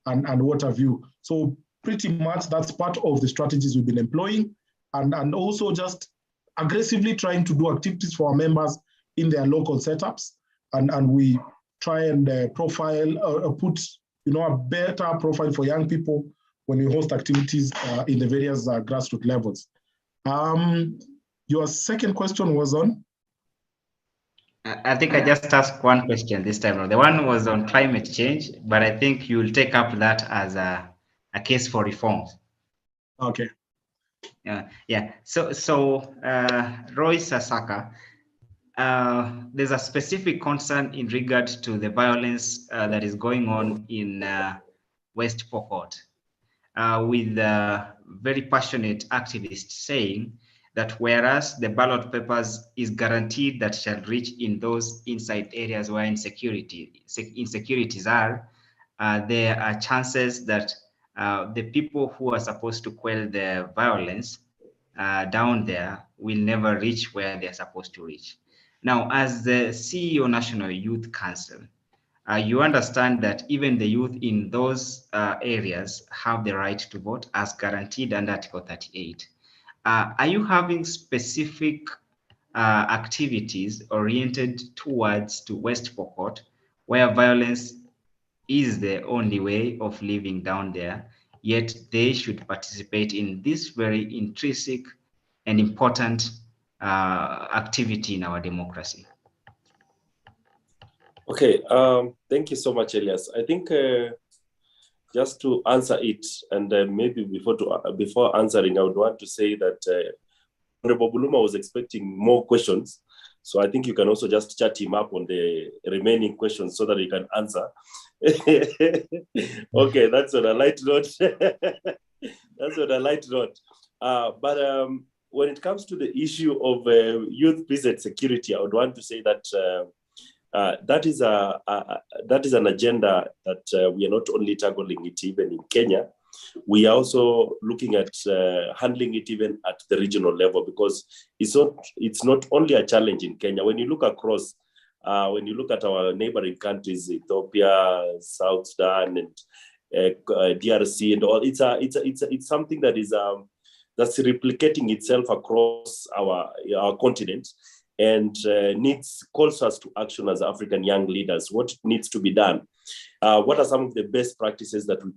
and what have you. So pretty much that's part of the strategies we've been employing, and also just aggressively trying to do activities for our members in their local setups, and we try and profile, put a better profile for young people when we host activities in the various grassroots levels. Your second question was on? I think I just asked one question this time. The one was on climate change, but I think you'll take up that as a case for reforms. Okay. Yeah. So Roy Sasaka, there's a specific concern in regard to the violence that is going on in West Pokot, with very passionate activists saying that whereas the ballot papers is guaranteed that shall reach in those inside areas where insecurities are, there are chances that the people who are supposed to quell the violence down there will never reach where they're supposed to reach. Now, as the CEO National Youth Council, you understand that even the youth in those areas have the right to vote as guaranteed under Article 38. Are you having specific activities oriented towards West Pokot, where violence is the only way of living down there, yet they should participate in this very intrinsic and important activity in our democracy? Okay, thank you so much, Elias. I think just to answer it, and maybe before answering, I would want to say that Honorable Buluma was expecting more questions. So I think you can also just chat him up on the remaining questions so that he can answer. Okay, that's on a light note. That's on a light note. But when it comes to the issue of youth peace and security, I would want to say that that is an agenda that we are not only tackling it even in Kenya, we are also looking at handling it even at the regional level, because it's not only a challenge in Kenya. When you look across, when you look at our neighboring countries, Ethiopia, South Sudan, and DRC, and all, it's something that is that's replicating itself across our continent, and calls us to action as African young leaders. What needs to be done? What are some of the best practices that we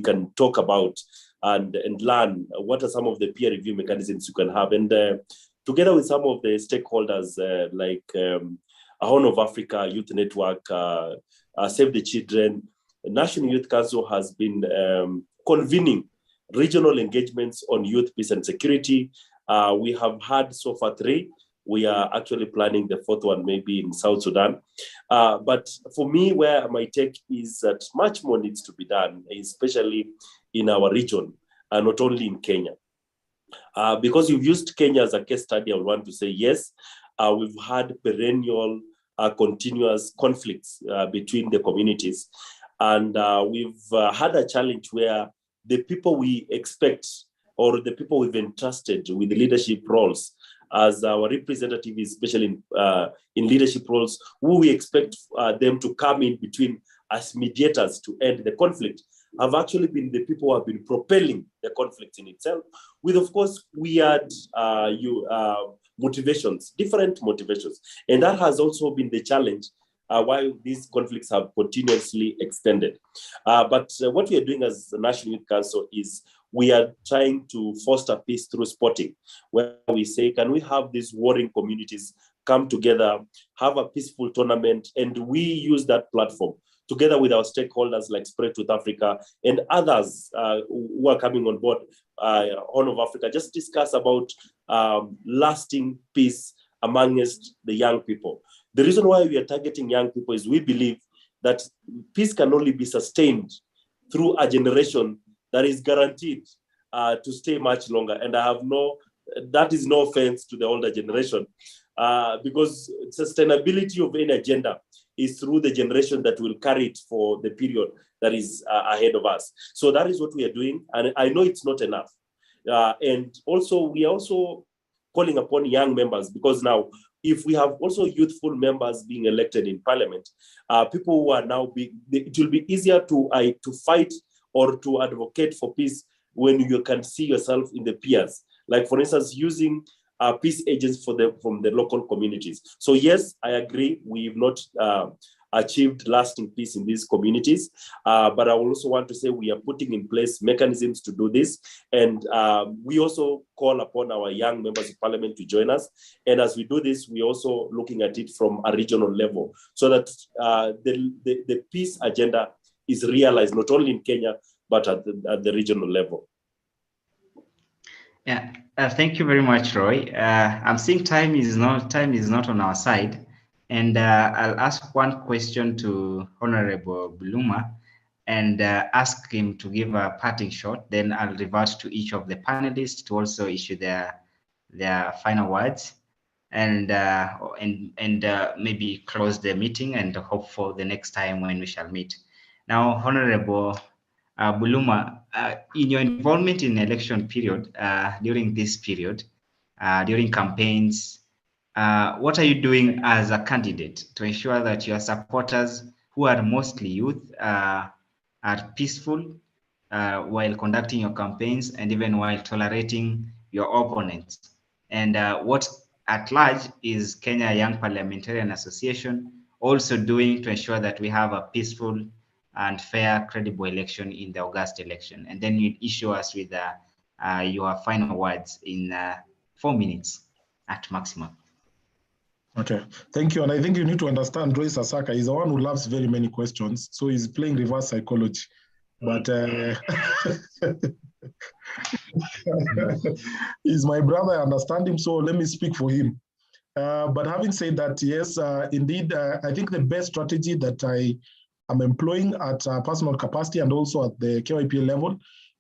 can talk about and learn? What are some of the peer review mechanisms you can have? And together with some of the stakeholders like Horn of Africa Youth Network, Save the Children, the National Youth Council has been convening regional engagements on youth peace and security. We have had so far 3. We are actually planning the fourth one maybe in South Sudan. But for me, where my take is that much more needs to be done, especially in our region, not only in Kenya. Because you've used Kenya as a case study, I would want to say yes, we've had perennial, continuous conflicts between the communities. And we've had a challenge where the people we expect or the people we've entrusted with the leadership roles as our representatives, especially in leadership roles, who we expect them to come in between as mediators to end the conflict, have actually been the people who have been propelling the conflict in itself, with, of course, weird motivations, different motivations. And that has also been the challenge why these conflicts have continuously extended. But what we are doing as the National Youth Council is we are trying to foster peace through sporting, where we say, can we have these warring communities come together, have a peaceful tournament, and we use that platform together with our stakeholders like Spread Truth Africa and others who are coming on board, Horn of Africa, just discuss about lasting peace amongst the young people. The reason why we are targeting young people is we believe that peace can only be sustained through a generation that is guaranteed to stay much longer. And that is no offense to the older generation, because sustainability of any agenda is through the generation that will carry it for the period that is ahead of us. So that is what we are doing. And I know it's not enough. And also, we are also calling upon young members, because now, if we have also youthful members being elected in parliament, people who are now it will be easier to fight or to advocate for peace when you can see yourself in the peers. Like, for instance, using peace agents from the local communities. So yes, I agree, we've not achieved lasting peace in these communities, but I also want to say we are putting in place mechanisms to do this, and we also call upon our young members of parliament to join us. And as we do this, we're also looking at it from a regional level, so that the peace agenda is realized not only in Kenya, but at the regional level. Yeah, thank you very much, Roy. I'm seeing time is not on our side, and I'll ask one question to Honorable Buluma, and ask him to give a parting shot. Then I'll revert to each of the panelists to also issue their final words, and maybe close the meeting and hope for the next time when we shall meet. Now, Honorable Buluma, in your involvement in election period, during this period, during campaigns, what are you doing as a candidate to ensure that your supporters, who are mostly youth, are peaceful while conducting your campaigns and even while tolerating your opponents? And what at large is Kenya Young Parliamentarian Association also doing to ensure that we have a peaceful and fair, credible election in the August election? And then you issue us with your final words in 4 minutes at maximum. Okay, thank you. And I think you need to understand Roy Sasaka is the one who loves very many questions, so he's playing reverse psychology. But he's my brother, I understand him, so let me speak for him. But having said that, yes, indeed, I think the best strategy that I'm employing at personal capacity and also at the KYPA level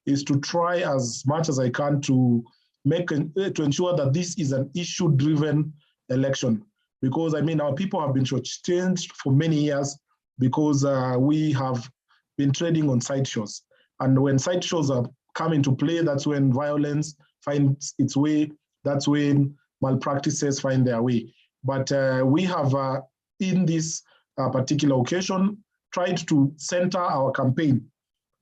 is to try as much as I can to ensure that this is an issue-driven election. Because I mean, our people have been shortchanged for many years because we have been trading on sideshows. And when sideshows are come into play, that's when violence finds its way, that's when malpractices find their way. But we have, in this particular occasion, tried to center our campaign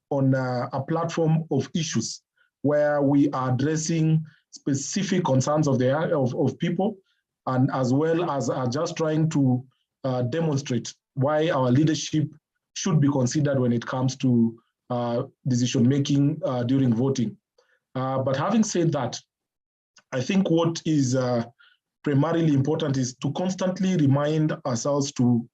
on a platform of issues where we are addressing specific concerns of people, and as well as just trying to demonstrate why our leadership should be considered when it comes to decision-making during voting. But having said that, I think what is primarily important is to constantly remind ourselves to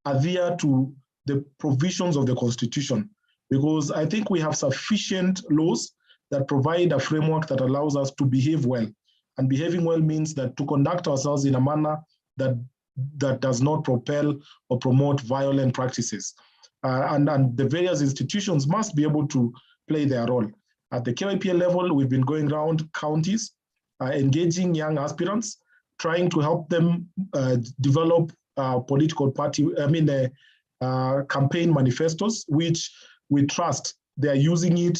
adhere to the provisions of the Constitution, because I think we have sufficient laws that provide a framework that allows us to behave well And behaving well means that to conduct ourselves in a manner that does not propel or promote violent practices. And the various institutions must be able to play their role. At the KYPA level, we've been going around counties, engaging young aspirants, trying to help them develop political party, campaign manifestos, which we trust they are using it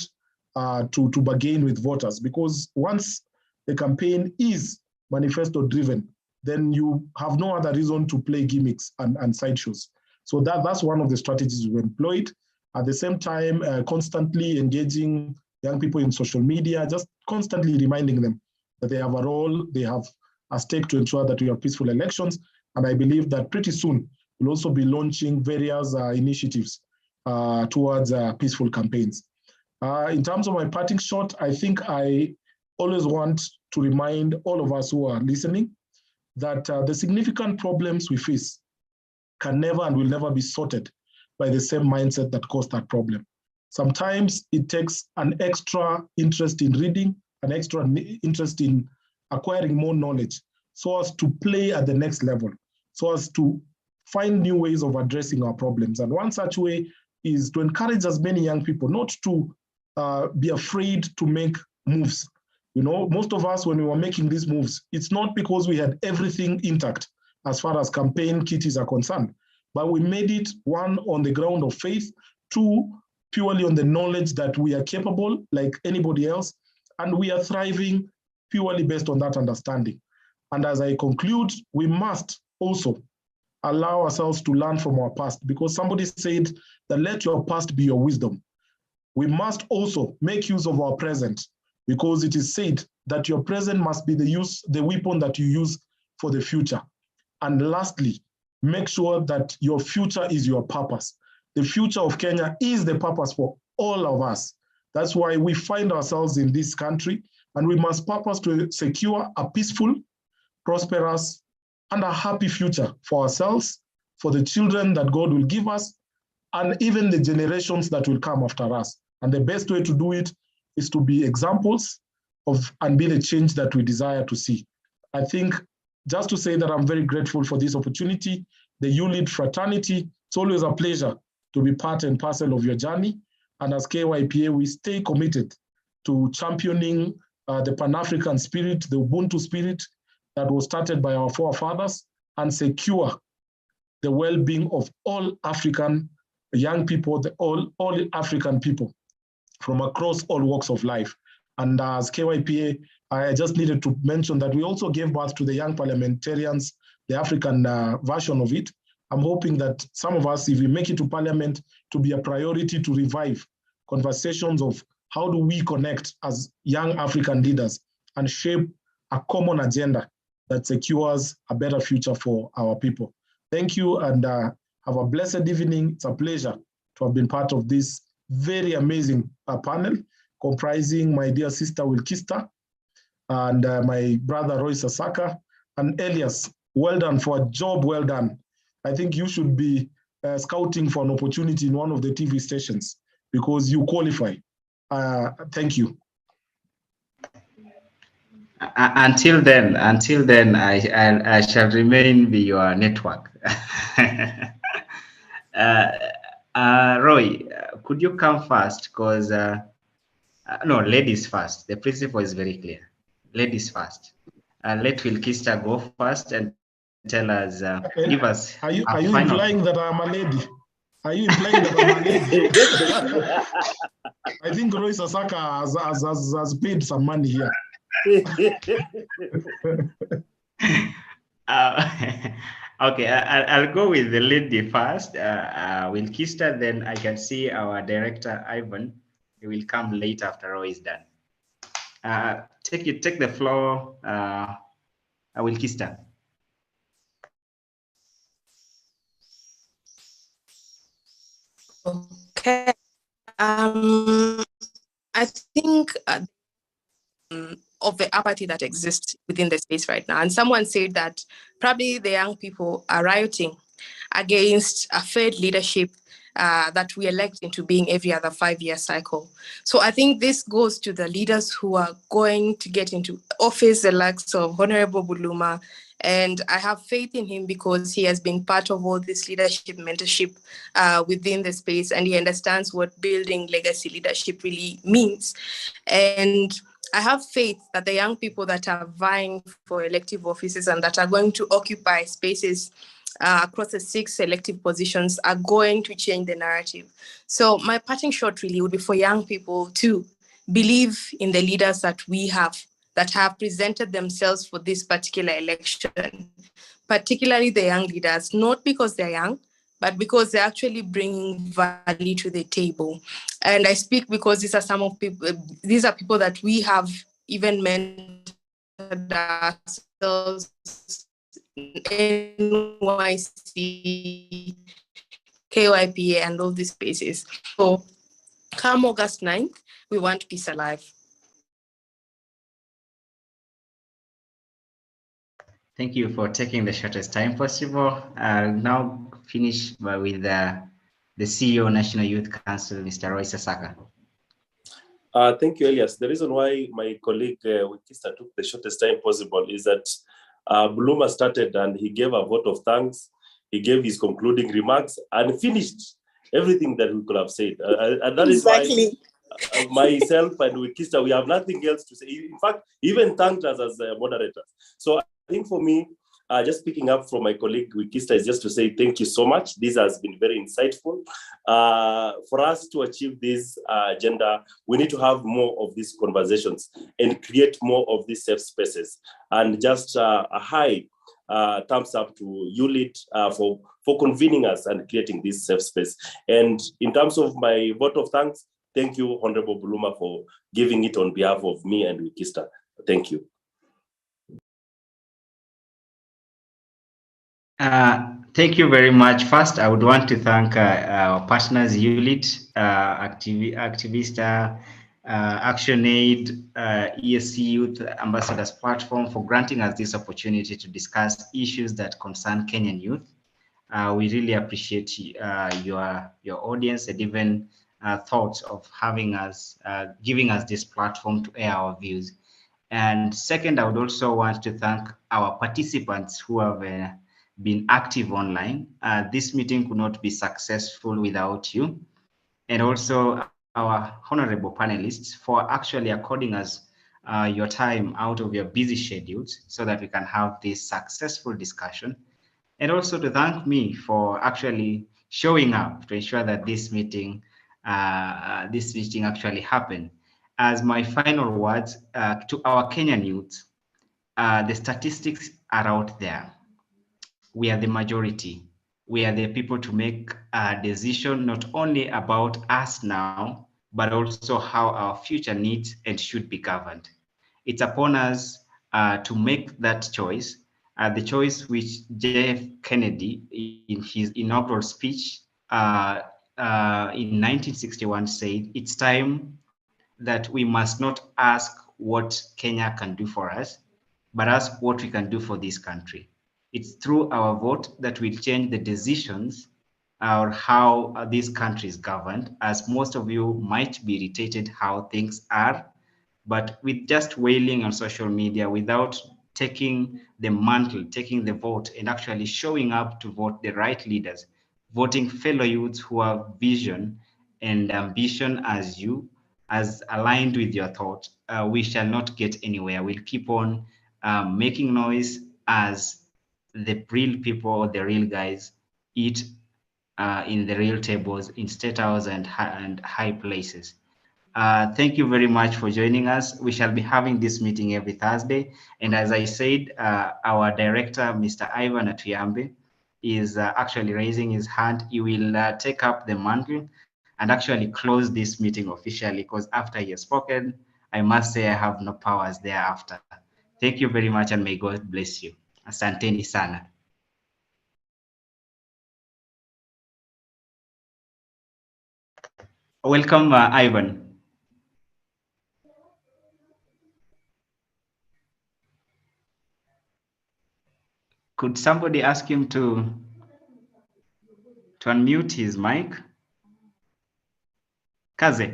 to bargain with voters. Because once the campaign is manifesto driven, then you have no other reason to play gimmicks and sideshows. So that's one of the strategies we've employed. At the same time, constantly engaging young people in social media, just constantly reminding them that they have a role, they have a stake to ensure that we have peaceful elections. And I believe that pretty soon we'll also be launching various initiatives towards peaceful campaigns. In terms of my parting shot, I think I always want to remind all of us who are listening that the significant problems we face can never and will never be sorted by the same mindset that caused that problem. Sometimes it takes an extra interest in reading, an extra interest in acquiring more knowledge, so as to play at the next level, so as to find new ways of addressing our problems. And one such way is to encourage as many young people not to be afraid to make moves. You know, most of us, when we were making these moves, it's not because we had everything intact as far as campaign kitties are concerned, but we made it, one, on the ground of faith, two, purely on the knowledge that we are capable like anybody else, and we are thriving purely based on that understanding. And as I conclude, we must also allow ourselves to learn from our past, because somebody said that let your past be your wisdom. We must also make use of our present, because it is said that your present must be the weapon that you use for the future. And lastly, make sure that your future is your purpose. The future of Kenya is the purpose for all of us. That's why we find ourselves in this country, and we must purpose to secure a peaceful, prosperous, and a happy future for ourselves, for the children that God will give us, and even the generations that will come after us. And the best way to do it is to be examples of and be the change that we desire to see. I think just to say that I'm very grateful for this opportunity, the ULEAD fraternity, it's always a pleasure to be part and parcel of your journey. And as KYPA, we stay committed to championing the Pan-African spirit, the Ubuntu spirit that was started by our forefathers, and secure the well-being of all African young people, all African people from across all walks of life. And as KYPA, I just needed to mention that we also gave birth to the young parliamentarians, the African version of it. I'm hoping that some of us, if we make it to parliament, to be a priority to revive conversations of how do we connect as young African leaders and shape a common agenda that secures a better future for our people. Thank you, and have a blessed evening. It's a pleasure to have been part of this very amazing panel, comprising my dear sister Wilkista and my brother Roy Sasaka and Elias. Well done for a job well done. I think you should be scouting for an opportunity in one of the TV stations because you qualify. Thank you. Until then, I shall remain be your network. Roy, could you come first? Because no, ladies first. The principle is very clear. Ladies first. Let Wilkista go first and tell us, give us. Are you implying that I'm a lady? Are you implying that I'm a lady? I think Roy Sasaka has paid some money here. Okay, I'll go with the lady first. Wilkista, then I can see our director Ivan. He will come late after Roy is done. Take the floor, Wilkista. Okay. I think of the apathy that exists within the space right now. And someone said that probably the young people are rioting against a failed leadership that we elect into being every other 5-year cycle. So I think this goes to the leaders who are going to get into office, the likes of Honorable Buluma. And I have faith in him because he has been part of all this leadership mentorship within the space, and he understands what building legacy leadership really means. And I have faith that the young people that are vying for elective offices and that are going to occupy spaces across the 6 elective positions are going to change the narrative. So my parting shot really would be for young people to believe in the leaders that we have, that have presented themselves for this particular election, particularly the young leaders, not because they're young, but because they're actually bringing value to the table. And I speak because these are people that we have even mentored ourselves, NYC, KYPA, and all these spaces. So come August 9th, we want peace alive. Thank you for taking the shortest time possible. I'll now finish with the CEO, National Youth Council, Mr. Roy Sasaka. Thank you, Elias. The reason why my colleague Wikista took the shortest time possible is that Buluma started and he gave a vote of thanks. He gave his concluding remarks and finished everything that we could have said. And that exactly. Is why myself and Wikista, we have nothing else to say. In fact, he even thanked us as moderators. So I think for me, just picking up from my colleague Wikista is just to say thank you so much. This has been very insightful. For us to achieve this agenda, we need to have more of these conversations and create more of these safe spaces. And just a high thumbs up to ULIT for convening us and creating this safe space. And in terms of my vote of thanks, thank you, Honorable Buluma, for giving it on behalf of me and Wikista. Thank you. Thank you very much. First, I would want to thank our partners, ULIT, Activista, ActionAid, EAC Youth Ambassadors Platform for granting us this opportunity to discuss issues that concern Kenyan youth. We really appreciate your audience and even thoughts of having us, giving us this platform to air our views. And second, I would also want to thank our participants who have been active online. This meeting could not be successful without you. And also our honorable panelists for actually according us your time out of your busy schedules so that we can have this successful discussion. And also to thank me for actually showing up to ensure that this meeting actually happened. As my final words to our Kenyan youth, the statistics are out there. We are the majority. We are the people to make a decision not only about us now, but also how our future needs and should be governed. It's upon us to make that choice, the choice which JF Kennedy in his inaugural speech in 1961 said, it's time that we must not ask what Kenya can do for us, but ask what we can do for this country. It's through our vote that will change the decisions or how this country is governed, as most of you might be irritated how things are, but with just wailing on social media without taking the mantle, taking the vote and actually showing up to vote the right leaders, voting fellow youths who have vision and ambition as you, as aligned with your thought, we shall not get anywhere. We'll keep on making noise as the real people, the real guys, eat in the real tables, in state house and high places. Thank you very much for joining us. We shall be having this meeting every Thursday. And as I said, our director, Mr. Ivan Atuyambe, is actually raising his hand. He will take up the mantle and actually close this meeting officially, because after he has spoken, I must say I have no powers thereafter. Thank you very much and may God bless you. Asanteni sana. Welcome, Ivan. Could somebody ask him to unmute his mic? Kaze.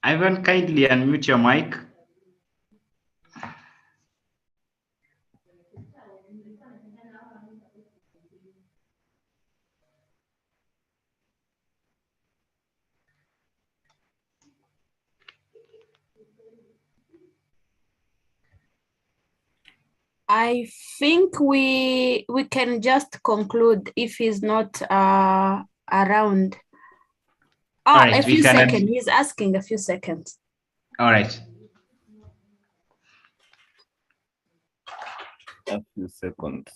Ivan, kindly unmute your mic. I think we can just conclude if he's not around. All right, a few seconds. He's asking a few seconds. All right. A few seconds.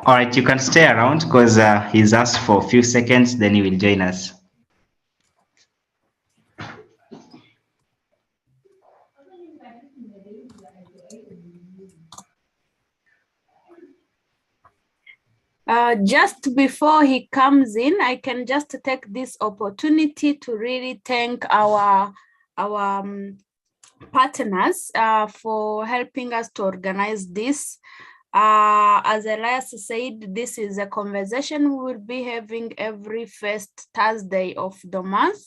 All right, you can stay around because he's asked for a few seconds, then he will join us. Just before he comes in, I can just take this opportunity to really thank our partners for helping us to organize this. As Elias said, this is a conversation we will be having every first Thursday of the month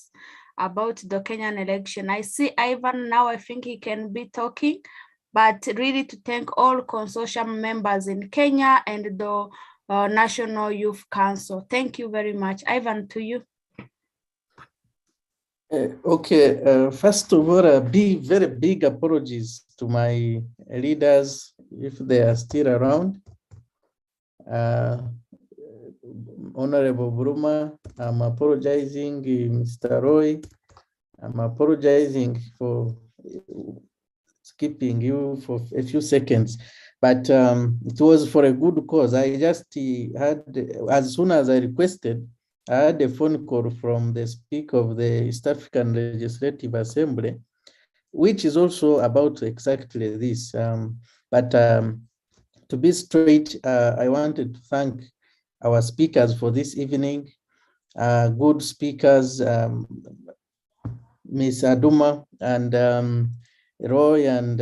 about the Kenyan election. I see Ivan now, I think he can be talking, but really to thank all consortium members in Kenya and the National Youth Council. Thank you very much. Ivan, to you. First of all, very big apologies to my leaders if they are still around. Honorable Buruma, I'm apologizing. Mr. Roy, I'm apologizing for skipping you for a few seconds, but it was for a good cause. I just had, as soon as I requested, I had a phone call from the Speaker of the East African Legislative Assembly, which is also about exactly this. To be straight, I wanted to thank our speakers for this evening, good speakers, Ms. Aduma and Roy and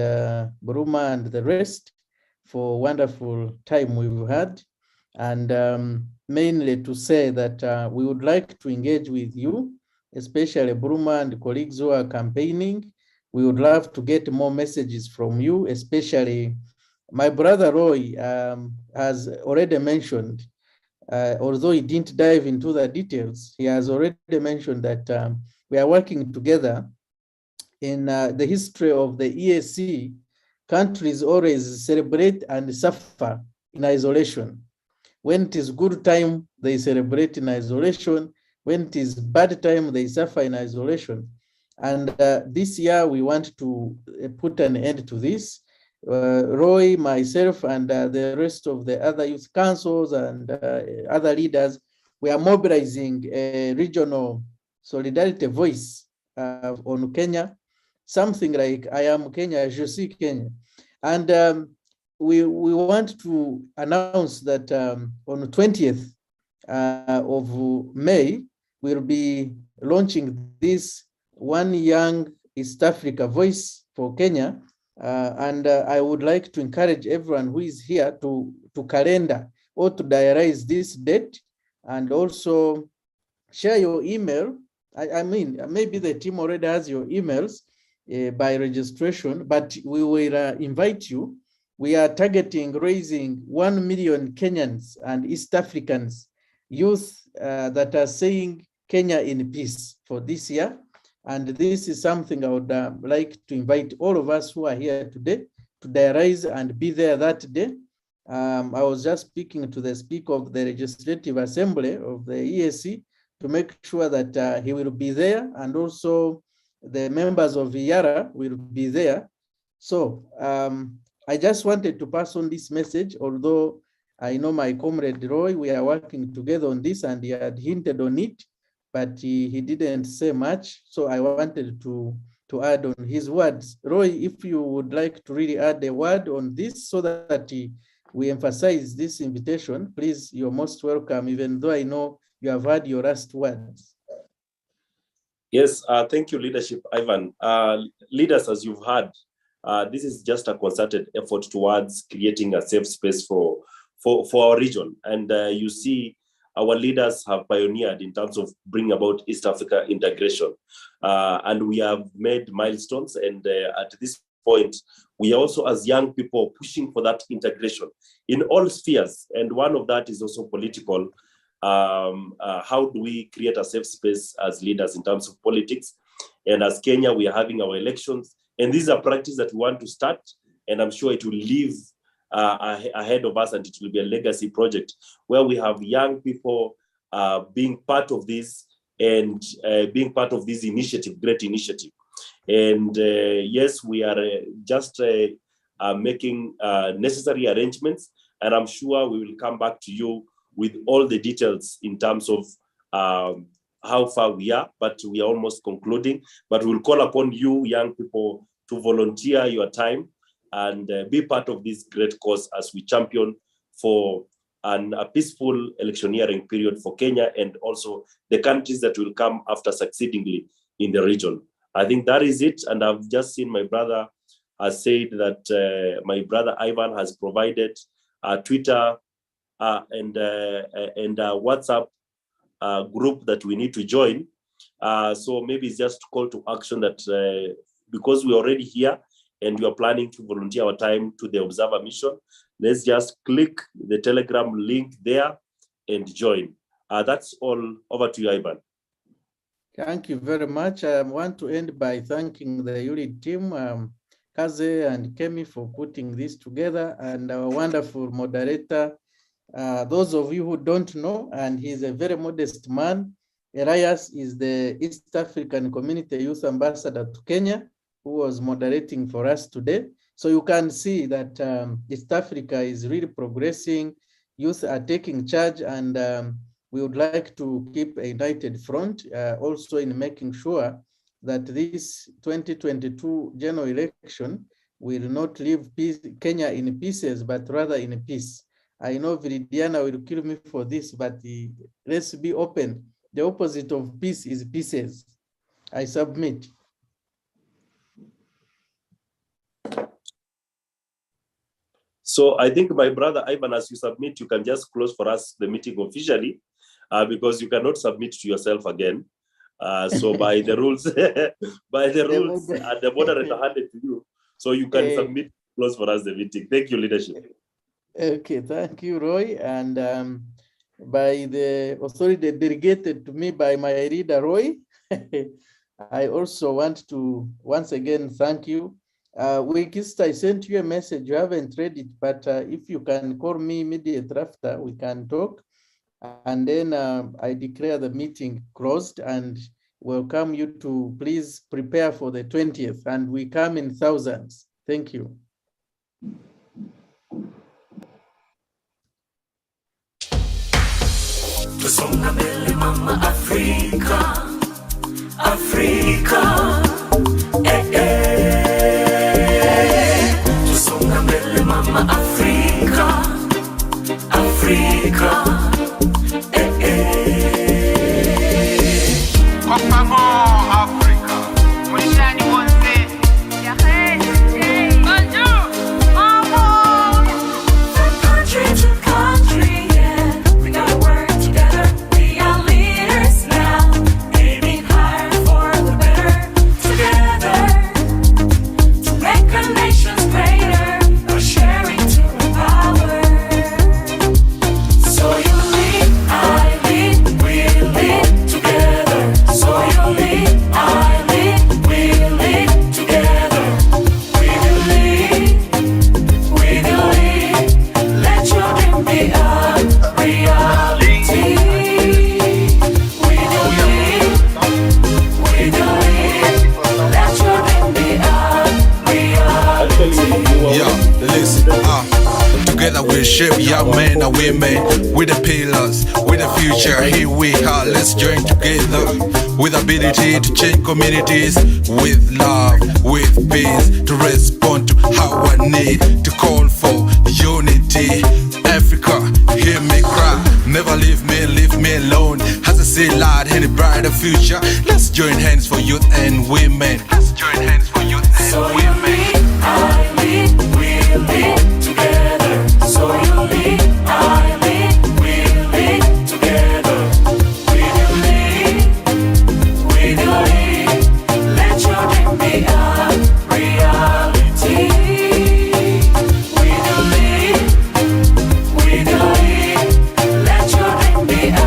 Buruma and the rest for wonderful time we've had. And mainly to say that we would like to engage with you, especially Buruma and colleagues who are campaigning. We would love to get more messages from you, especially my brother Roy has already mentioned, although he didn't dive into the details, he has already mentioned that we are working together. In the history of the EAC, countries always celebrate and suffer in isolation. When it is good time, they celebrate in isolation. When it is bad time, they suffer in isolation. And this year, we want to put an end to this. Roy, myself, and the rest of the other youth councils and other leaders, we are mobilizing a regional solidarity voice on Kenya, something like I am Kenya, je suis Kenya. And we want to announce that on the 20th of May, we'll be launching this One Young East Africa Voice for Kenya. And I would like to encourage everyone who is here to calendar or to diarize this date, and also share your email. I mean, maybe the team already has your emails by registration, but we will invite you. We are targeting raising 1 million Kenyans and East Africans, youth that are saying Kenya in peace for this year. And this is something I would like to invite all of us who are here today to diarize and be there that day. I was just speaking to the Speaker of the Legislative Assembly of the EAC to make sure that he will be there, and also the members of IARA will be there. So I just wanted to pass on this message, although I know my comrade Roy, we are working together on this, and he had hinted on it, but he didn't say much. So I wanted to add on his words. Roy, if you would like to really add a word on this so that we emphasize this invitation, please, you're most welcome, even though I know you have had your last words. Yes, thank you, Leadership Ivan. Leaders, as you've heard, this is just a concerted effort towards creating a safe space for our region. And you see, our leaders have pioneered in terms of bringing about East Africa integration. And we have made milestones. And at this point, we are also, as young people, pushing for that integration in all spheres. And one of that is also political. How do we create a safe space as leaders in terms of politics? And as Kenya, we are having our elections. And these are practices that we want to start. And I'm sure it will live ahead of us, and it will be a legacy project where we have young people being part of this and being part of this initiative, great initiative. And yes, we are just making necessary arrangements, and I'm sure we will come back to you with all the details in terms of how far we are, but we are almost concluding. But we'll call upon you, young people, to volunteer your time and be part of this great cause as we champion for a peaceful electioneering period for Kenya and also the countries that will come after succeedingly in the region. I think that is it. And I've just seen my brother has said that my brother Ivan has provided Twitter and a WhatsApp group that we need to join. So maybe it's just a call to action that because we're already here and we are planning to volunteer our time to the Observer Mission, let's just click the Telegram link there and join. That's all. Over to you, Ivan. Thank you very much. I want to end by thanking the ULID team, Kaze and Kemi, for putting this together, and our wonderful moderator. Those of you who don't know, and he's a very modest man, Elias is the East African Community Youth Ambassador to Kenya, who was moderating for us today. So you can see that East Africa is really progressing. Youth are taking charge, and we would like to keep a united front also in making sure that this 2022 general election will not leave Kenya in pieces, but rather in peace. I know Viridiana will kill me for this, but let's be open. The opposite of peace is pieces. I submit. So I think, my brother Ivan, as you submit, you can just close for us the meeting officially, because you cannot submit to yourself again. So by the rules, and the moderator handed to you, so you can submit, close for us the meeting. Thank you, leadership. Okay, thank you, Roy. And by the authority delegated to me by my leader, Roy, I also want to once again thank you. Wikist, I sent you a message, you haven't read it, but if you can call me immediately after, we can talk. And then I declare the meeting closed and welcome you to please prepare for the 20th, and we come in thousands. Thank you. Tusonga mbele mama Afrika, Afrika, Tusonga mbele mama Afrika, Afrika, Mama Africa, Mwishani Wonse, bonjour, mama. From country to country, yeah, we gotta work together. We are leaders now, aiming higher for the better. Together, to make our nations greater, by sharing to empower. So you lead, I lead, we lead together. So you lead, I lead, we lead together. We will lead, we will lead. Let your dream be a reality. We will lead, we will lead. Let your dream be a reality. Yeah, listen, Together we'll shape young men and women. With the pillars, with the future, here we are. Let's join together. With ability to change communities. With love, with peace. To respond to our need. To call for unity. Africa, hear me cry. Never leave me alone. As I see light in a brighter future. Let's join hands for youth and women. Let's join hands for youth and women. I lead, we lead together. So you lead, I lead, we lead together. We will lead, we will lead. Let your dream be a reality. We will lead, we will lead. Let your dream be a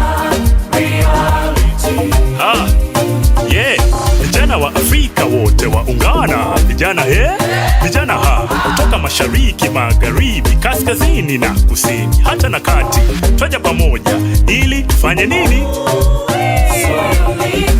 reality. Yeah, vijana wa Afrika wote waungana. Vijana vijana kutoka mashariki, magharibi, kaskazini na kusini, hata na kati, twaja pamoja ili tufanye nini? So you lead,